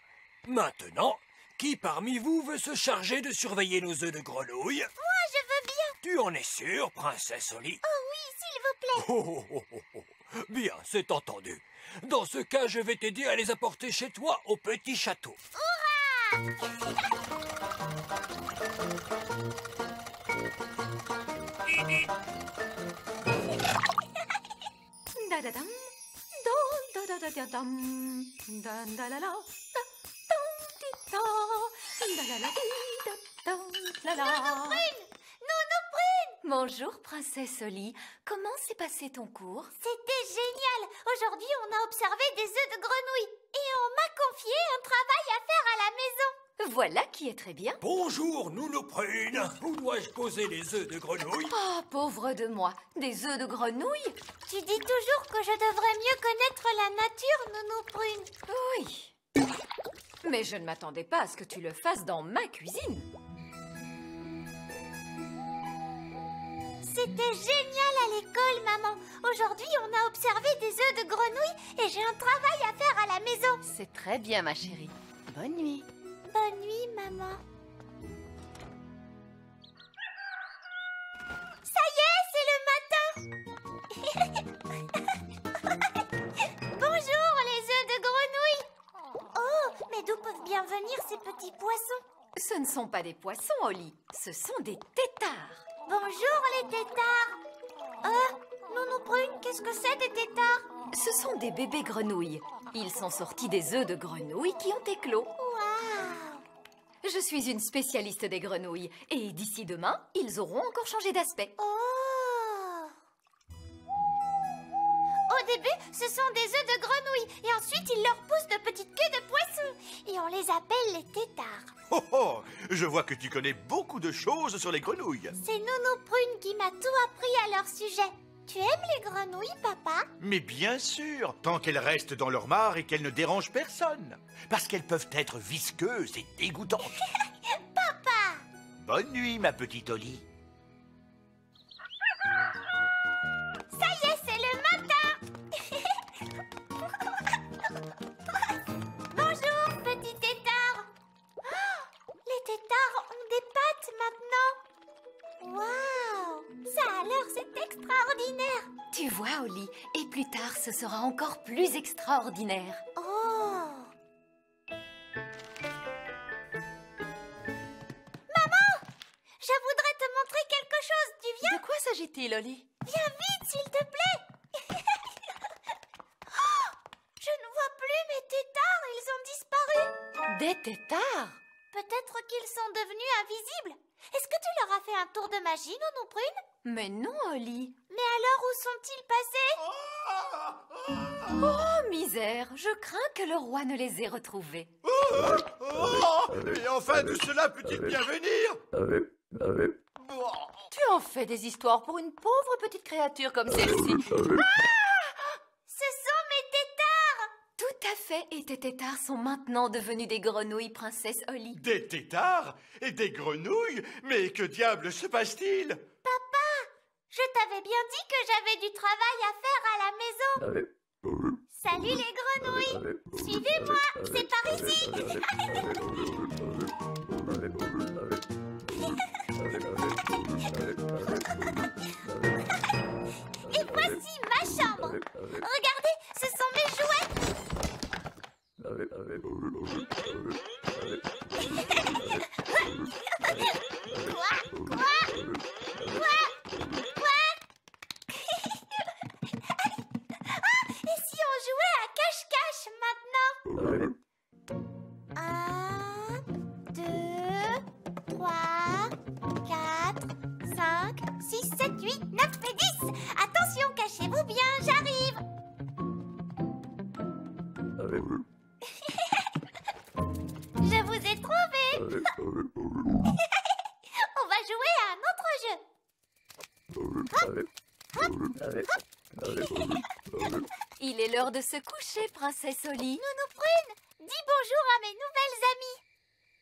Maintenant, qui parmi vous veut se charger de surveiller nos œufs de grenouille? Moi, je veux bien. Tu en es sûre, princesse Oli? Oh oui, s'il vous plaît. Bien, c'est entendu. Dans ce cas, je vais t'aider à les apporter chez toi au petit château. Hurrah! Bonjour, princesse Oli. Comment s'est passé ton cours? C'était génial. Aujourd'hui, on a observé des œufs de grenouilles. Et on m'a confié un travail à faire à la maison. Voilà qui est très bien. Bonjour, Nounou Prune. Où dois-je poser les œufs de grenouille? Oh, pauvre de moi. Des œufs de grenouille? Tu dis toujours que je devrais mieux connaître la nature, Nounou Prune. Oui. Mais je ne m'attendais pas à ce que tu le fasses dans ma cuisine. C'était génial à l'école, maman. Aujourd'hui, on a observé des œufs de grenouille et j'ai un travail à faire à la maison. C'est très bien, ma chérie. Bonne nuit. Bonne nuit, maman. Ça y est, c'est le matin. Bonjour, les œufs de grenouille. Oh, mais d'où peuvent bien venir ces petits poissons? Ce ne sont pas des poissons, Oli. Ce sont des têtards. Bonjour, les têtards. Nounou Prune, qu'est-ce que c'est des têtards? Ce sont des bébés grenouilles. Ils sont sortis des œufs de grenouilles qui ont éclos. Waouh! Je suis une spécialiste des grenouilles. Et d'ici demain, ils auront encore changé d'aspect. Oh! Au début, ce sont des œufs de grenouille. Et ensuite, ils leur poussent de petites queues de poisson. Et on les appelle les têtards. Oh oh! Je vois que tu connais beaucoup de choses sur les grenouilles. C'est Nounou Prune qui m'a tout appris à leur sujet. Tu aimes les grenouilles, papa? Mais bien sûr, tant qu'elles restent dans leur mare et qu'elles ne dérangent personne. Parce qu'elles peuvent être visqueuses et dégoûtantes. Papa! Bonne nuit, ma petite Oli. Ça y est, c'est le matin! Bonjour, petit tétard! Oh, les tétards ont des pattes maintenant! Waouh! Ça alors, c'est extraordinaire! Tu vois, Oli, et plus tard, ce sera encore plus extraordinaire. Oh! Maman! Je voudrais te montrer quelque chose, tu viens? De quoi s'agit-il, Oli? Viens vite, s'il te plaît! Oh, je ne vois plus mes tétards, ils ont disparu! Des tétards? Peut-être qu'ils sont devenus invisibles. Est-ce que tu leur as fait un tour de magie, Nounou Prune? Mais non, Oli. Mais alors, où sont-ils passés? Oh, misère, je crains que le roi ne les ait retrouvés. Et enfin, d'où cela peut-il bien venir? Tu en fais des histoires pour une pauvre petite créature comme celle-ci. Ce sont mes tétards! Tout à fait, et tes tétards sont maintenant devenus des grenouilles, princesse Oli. Des tétards et des grenouilles? Mais que diable se passe-t-il? Papa, je t'avais bien dit que j'avais du travail à faire à la maison. Salut les grenouilles! Suivez-moi, c'est par ici! 6, 7, 8, 9 et 10. Attention, cachez-vous bien, j'arrive. Je vous ai trouvé. On va jouer à un autre jeu. Hop, hop, hop. Il est l'heure de se coucher, princesse Oli. Nounou Prune, dis bonjour à mes nouvelles amies.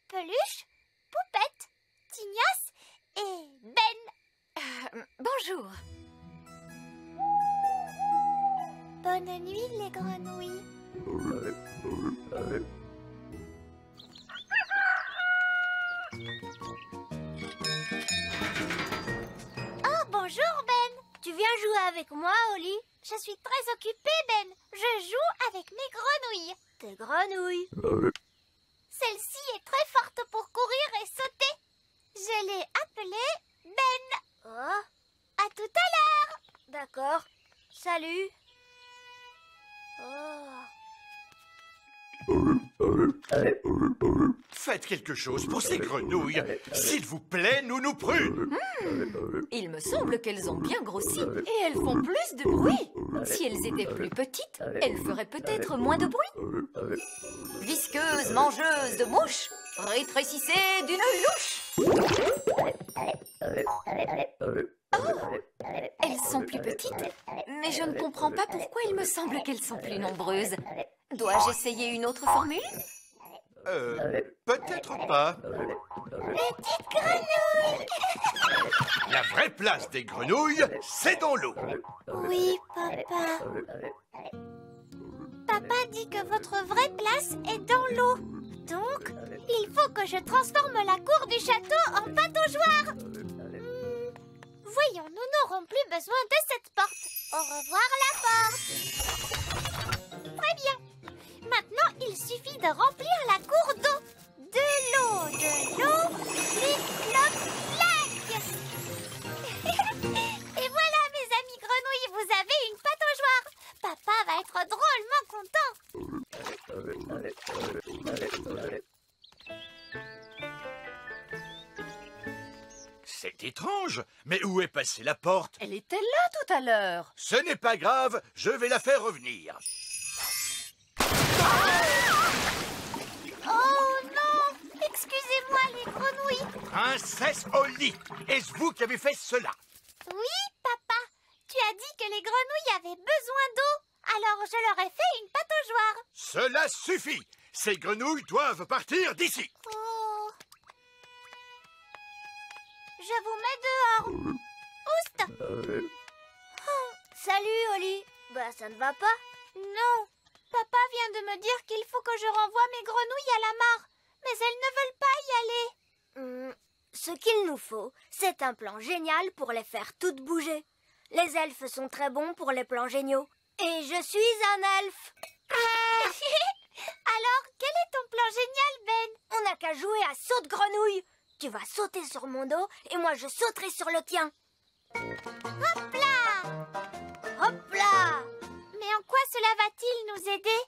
Peluche, Poupette, Tignasse et Ben. Bonjour. Bonne nuit, les grenouilles. Oh, bonjour, Ben. Tu viens jouer avec moi, Oli? Je suis très occupée, Ben. Je joue avec mes grenouilles. Tes grenouilles? Celle-ci est très forte pour courir et sauter. Je l'ai appelée Ben. Oh. À tout à l'heure. D'accord. Salut. Oh. Faites quelque chose pour ces grenouilles. S'il vous plaît, Nounou Prune. Il me semble qu'elles ont bien grossi et elles font plus de bruit. Si elles étaient plus petites, elles feraient peut-être moins de bruit. Visqueuse, mangeuse de mouches, rétrécissez d'une louche. Oh, elles sont plus petites, mais je ne comprends pas pourquoi il me semble qu'elles sont plus nombreuses. Dois-je essayer une autre formule? Peut-être pas. Petite grenouille. La vraie place des grenouilles, c'est dans l'eau. Oui, papa. Papa dit que votre vraie place est dans l'eau. Donc, il faut que je transforme la cour du château en pataugeoire. Voyons, nous n'aurons plus besoin de cette porte. Au revoir la porte. Très bien. Maintenant, il suffit de remplir la cour d'eau. De l'eau, clic, cloc, clac. Et voilà, mes amis grenouilles, vous avez une pataugeoire. Papa va être drôlement content. C'est étrange, mais où est passée la porte? Elle était là tout à l'heure. Ce n'est pas grave, je vais la faire revenir. Oh non! Excusez-moi, les grenouilles. Princesse Oli, est-ce vous qui avez fait cela? Oui, papa. Tu as dit que les grenouilles avaient besoin d'eau. Alors je leur ai fait une pataugeoire. Cela suffit. Ces grenouilles doivent partir d'ici. Oh. Je vous mets dehors. Oust. Oh. Salut, Oli. Bah, ça ne va pas? Non. Papa vient de me dire qu'il faut que je renvoie mes grenouilles à la mare. Mais elles ne veulent pas y aller. Ce qu'il nous faut, c'est un plan génial pour les faire toutes bouger. Les elfes sont très bons pour les plans géniaux. Et je suis un elfe. Alors, quel est ton plan génial, Ben? On n'a qu'à jouer à saute-grenouille. Tu vas sauter sur mon dos et moi je sauterai sur le tien. Hop là! Hop là! Mais en quoi cela va-t-il nous aider?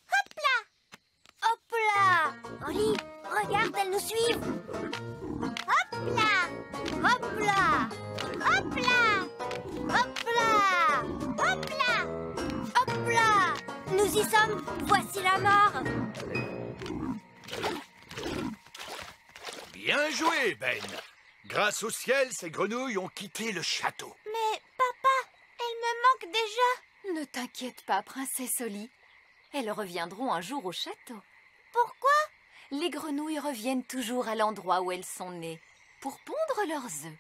Hop là! Hop là! Oli, regarde, elles nous suivent. Hop là! Hop là! Hop là! Hop là! Hop là! Hop là! Nous y sommes. Voici la mare. Bien joué, Ben. Grâce au ciel, ces grenouilles ont quitté le château. Mais papa, elles me manquent déjà. Ne t'inquiète pas, princesse Oli. Elles reviendront un jour au château. Pourquoi? Les grenouilles reviennent toujours à l'endroit où elles sont nées, pour pondre leurs œufs.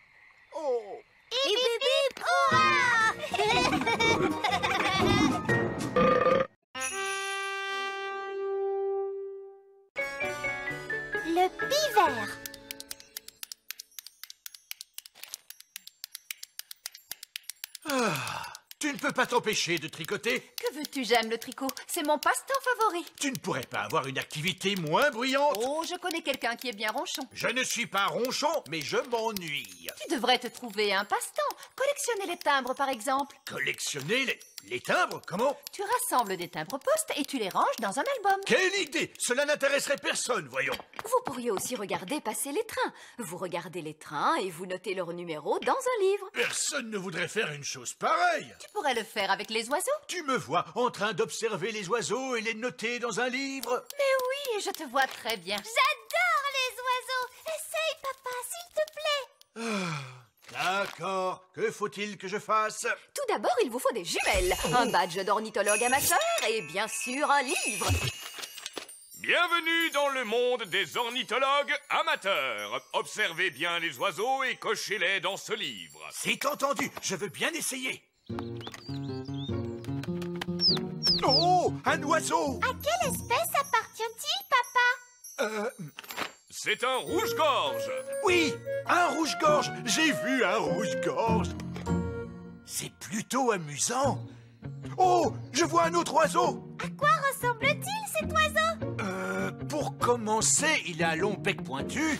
Oh! Hip hip hip, hurrah! Le pivert. Ah, tu ne peux pas t'empêcher de tricoter? Que veux-tu, j'aime le tricot. C'est mon passe-temps favori. Tu ne pourrais pas avoir une activité moins bruyante? Oh, je connais quelqu'un qui est bien ronchon. Je ne suis pas ronchon, mais je m'ennuie. Tu devrais te trouver un passe-temps. Collectionner les timbres, par exemple. Collectionner les timbres? Comment? Tu rassembles des timbres-poste et tu les ranges dans un album. Quelle idée! Cela n'intéresserait personne, voyons. Vous pourriez aussi regarder passer les trains. Vous regardez les trains et vous notez leur numéro dans un livre. Personne ne voudrait faire une chose pareille. Tu pourrais le faire avec les oiseaux. Tu me vois en train d'observer les oiseaux et les noter dans un livre? Mais oui, je te vois très bien. J'adore les oiseaux. Essaye, papa, s'il te plaît. D'accord. Que faut-il que je fasse? Tout d'abord, il vous faut des jumelles, un badge d'ornithologue amateur et bien sûr un livre. Bienvenue dans le monde des ornithologues amateurs. Observez bien les oiseaux et cochez-les dans ce livre. C'est entendu, je veux bien essayer. Oh, un oiseau! À quelle espèce appartient-il, papa? C'est un rouge-gorge. Oui, un rouge-gorge. J'ai vu un rouge-gorge. C'est plutôt amusant. Oh, je vois un autre oiseau. À quoi ressemble-t-il, cet oiseau? Pour commencer, il a un long bec pointu.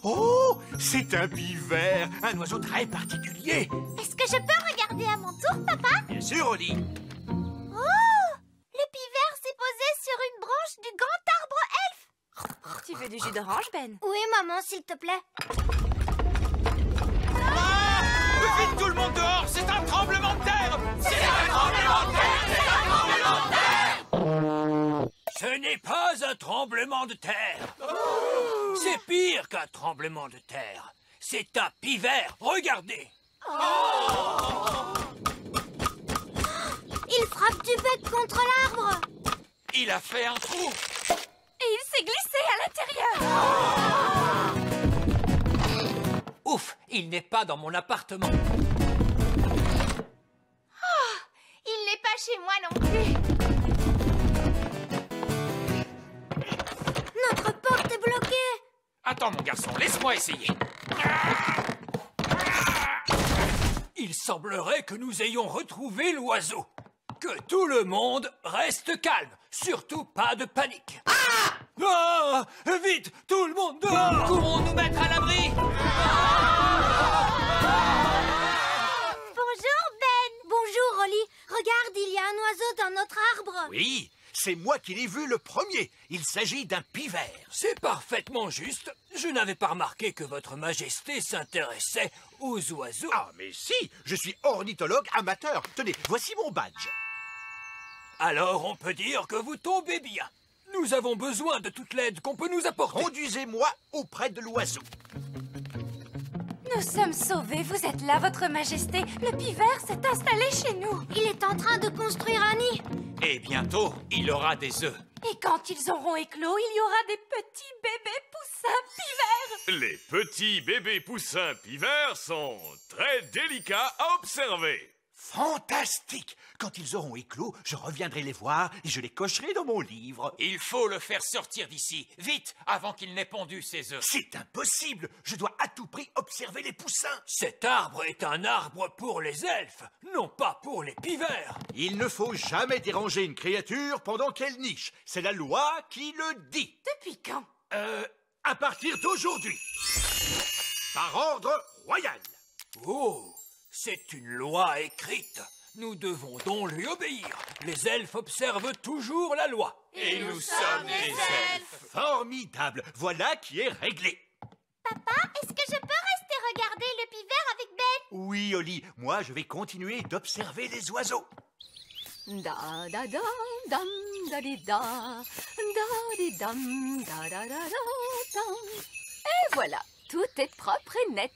Oh, c'est un pivert, un oiseau très particulier. Est-ce que je peux regarder à mon tour, papa? Bien sûr, Oli. Oh! Le pivert s'est posé sur une branche du grand arbre elfe. Tu veux du jus d'orange, Ben? Oui, maman, s'il te plaît. Vite tout le monde dehors, c'est un tremblement de terre! C'est un tremblement de terre! C'est un tremblement de terre! Ce n'est pas un tremblement de terre. C'est pire qu'un tremblement de terre. C'est un pivert. Regardez. Il frappe du bec contre l'arbre. Il a fait un trou. Et il s'est glissé à l'intérieur. Ouf, il n'est pas dans mon appartement. Il n'est pas chez moi non plus. Notre porte est bloquée. Attends, mon garçon, laisse-moi essayer. Il semblerait que nous ayons retrouvé l'oiseau. Que tout le monde reste calme. Surtout pas de panique. Ah, vite, tout le monde dehors! Courons nous mettre à l'abri. Bonjour, Ben. Bonjour, Oli. Regarde, il y a un oiseau dans notre arbre. Oui, c'est moi qui l'ai vu le premier. Il s'agit d'un pivert. C'est parfaitement juste. Je n'avais pas remarqué que votre majesté s'intéressait aux oiseaux. Ah, mais si, je suis ornithologue amateur. Tenez, voici mon badge. Alors on peut dire que vous tombez bien. Nous avons besoin de toute l'aide qu'on peut nous apporter. Conduisez-moi auprès de l'oiseau. Nous sommes sauvés, vous êtes là, votre majesté. Le pivert s'est installé chez nous. Il est en train de construire un nid. Et bientôt, il aura des œufs. Et quand ils auront éclos, il y aura des petits bébés poussins pivers. Les petits bébés poussins pivers sont très délicats à observer. Fantastique! Quand ils auront éclos, je reviendrai les voir et je les cocherai dans mon livre. Il faut le faire sortir d'ici, vite, avant qu'il n'ait pondu ses œufs. C'est impossible! Je dois à tout prix observer les poussins. Cet arbre est un arbre pour les elfes, non pas pour les pivers. Il ne faut jamais déranger une créature pendant qu'elle niche. C'est la loi qui le dit. Depuis quand? À partir d'aujourd'hui. Par ordre royal. Oh, c'est une loi écrite. Nous devons donc lui obéir. Les elfes observent toujours la loi. Et nous sommes des elfes. Formidable. Voilà qui est réglé. Papa, est-ce que je peux rester regarder le pivert avec Ben? Oui, Oli. Moi, je vais continuer d'observer les oiseaux. Da da da dam da di da da di dam da da da da dam. Et voilà, tout est propre et net.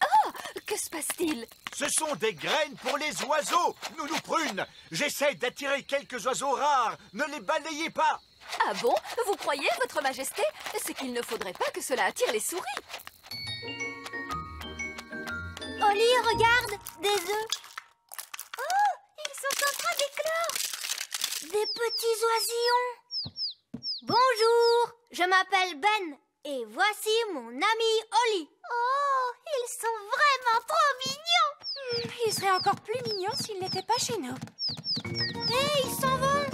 Ah, que se passe-t-il? Ce sont des graines pour les oiseaux, Nounou Prune. J'essaie d'attirer quelques oiseaux rares. Ne les balayez pas. Ah bon? Vous croyez, votre majesté? C'est qu'il ne faudrait pas que cela attire les souris. Oli, regarde, des œufs. Oh, ils sont en train d'éclore. Des petits oisillons. Bonjour, je m'appelle Ben et voici mon ami Oli. Oh, ils sont vraiment trop mignons. Ils seraient encore plus mignons s'ils n'étaient pas chez nous. Hé, ils s'en vont.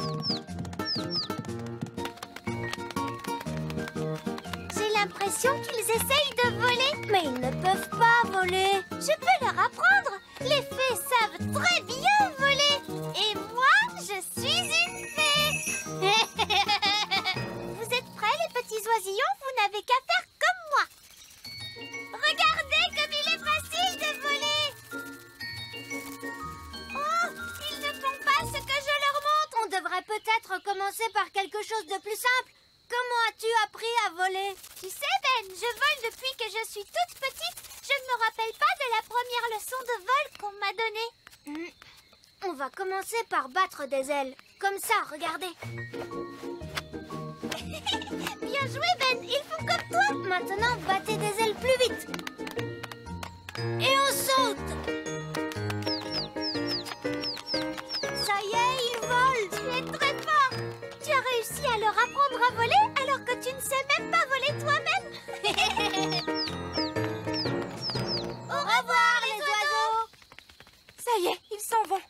J'ai l'impression l'impression qu'ils essayent de voler. Mais ils ne peuvent pas voler. Je peux leur apprendre. Les fées savent très bien voler. Et moi, je suis une fée. Vous êtes prêts, les petits oisillons? Vous n'avez qu'à faire comme moi. Regardez comme il est facile de voler. Oh, ils ne font pas ce que je leur montre. On devrait peut-être commencer par quelque chose de plus simple. Comment as-tu appris à voler? Tu sais, Ben, je vole depuis que je suis toute petite. Je ne me rappelle pas de la première leçon de vol qu'on m'a donnée. On va commencer par battre des ailes. Comme ça, regardez. Bien joué, Ben. Ils font comme toi. Maintenant, battez des ailes plus vite. Et on saute. Ça y est, ils volent. Tu es très fort. Tu as réussi à leur apprendre à voler alors que tu ne sais même pas voler toi-même. Au revoir, les oiseaux. Ça y est, ils s'en vont.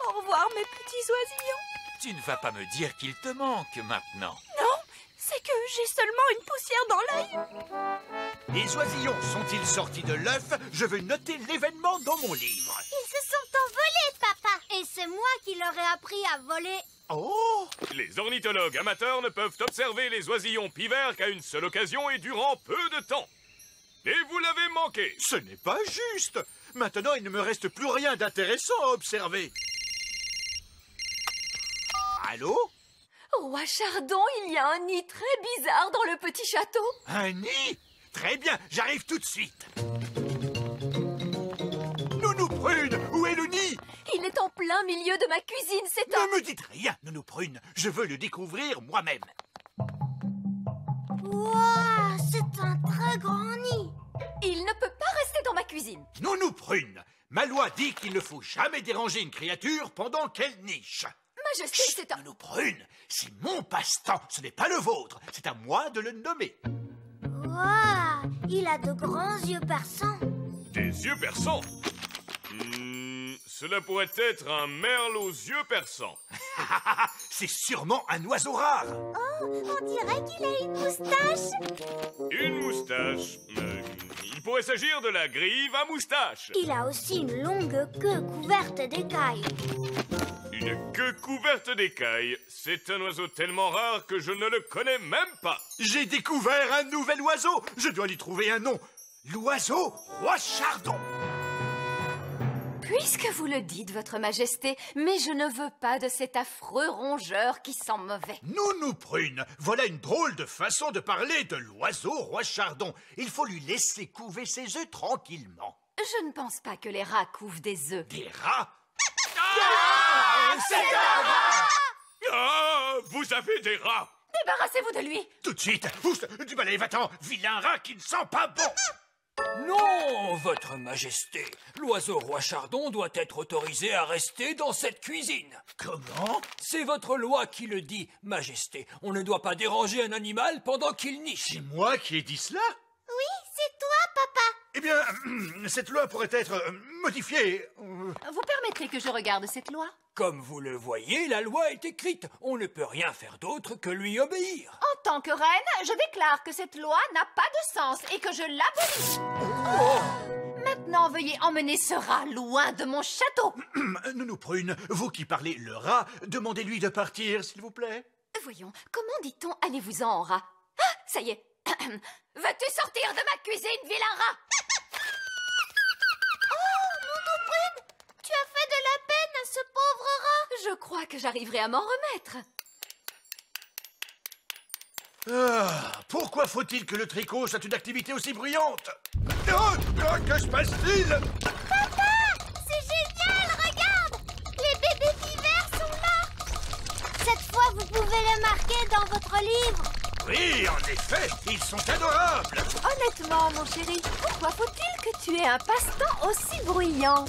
Au revoir, mes petits oisillons. Tu ne vas pas me dire qu'il te manque maintenant. Non, c'est que j'ai seulement une poussière dans l'œil. Les oisillons sont-ils sortis de l'œuf? Je veux noter l'événement dans mon livre. Ils se sont envolés, papa. Et c'est moi qui leur ai appris à voler. Oh! Les ornithologues amateurs ne peuvent observer les oisillons pivers qu'à une seule occasion et durant peu de temps. Et vous l'avez manqué. Ce n'est pas juste. Maintenant, il ne me reste plus rien d'intéressant à observer. Allô? Roi Chardon, il y a un nid très bizarre dans le petit château. Un nid? Très bien, j'arrive tout de suite. Nounou Prune, où est le nid? Il est en plein milieu de ma cuisine, c'est un... Ne me dites rien, Nounou Prune. Je veux le découvrir moi-même. Waouh, c'est un très grand nid. Il ne peut pas rester dans ma cuisine. Nounou Prune, ma loi dit qu'il ne faut jamais déranger une créature pendant qu'elle niche. Majesté, c'est un... Nounou Prune, c'est mon passe-temps, ce n'est pas le vôtre. C'est à moi de le nommer. Waouh, il a de grands yeux perçants. Des yeux perçants? Cela pourrait être un merle aux yeux perçants. C'est sûrement un oiseau rare. Oh, on dirait qu'il a une moustache. Une moustache. Il pourrait s'agir de la grive à moustache. Il a aussi une longue queue couverte d'écailles. Une queue couverte d'écailles. C'est un oiseau tellement rare que je ne le connais même pas. J'ai découvert un nouvel oiseau. Je dois lui trouver un nom. L'oiseau Roi Chardon. Puisque vous le dites, votre majesté, mais je ne veux pas de cet affreux rongeur qui sent mauvais. Nounou Prune, voilà une drôle de façon de parler de l'oiseau Roi Chardon. Il faut lui laisser couver ses œufs tranquillement. Je ne pense pas que les rats couvent des œufs. Des rats? C'est un rat! Ah, vous avez des rats! Débarrassez-vous de lui! Tout de suite! Pousse du balai, va-t'en! Vilain rat qui ne sent pas bon! Non, votre majesté. L'oiseau Roi Chardon doit être autorisé à rester dans cette cuisine. Comment? C'est votre loi qui le dit, majesté. On ne doit pas déranger un animal pendant qu'il niche. C'est moi qui ai dit cela? Oui, c'est toi, papa. Eh bien, cette loi pourrait être modifiée. Vous permettrez que je regarde cette loi? Comme vous le voyez, la loi est écrite. On ne peut rien faire d'autre que lui obéir. En tant que reine, je déclare que cette loi n'a pas de sens et que je l'abolis. Maintenant, veuillez emmener ce rat loin de mon château. Nounou Prune, vous qui parlez le rat, demandez-lui de partir, s'il vous plaît. Voyons, comment dit-on allez-vous-en, rat? Ah, ça y est. Veux-tu sortir de ma cuisine, vilain rat? Tu as fait de la peine à ce pauvre rat. Je crois que j'arriverai à m'en remettre. Pourquoi faut-il que le tricot soit une activité aussi bruyante? Que se passe-t-il? Papa, c'est génial, regarde. Les bébés pivers sont là. Cette fois, vous pouvez les marquer dans votre livre. Oui, en effet, ils sont adorables. Honnêtement, mon chéri, pourquoi faut-il que tu aies un passe-temps aussi bruyant?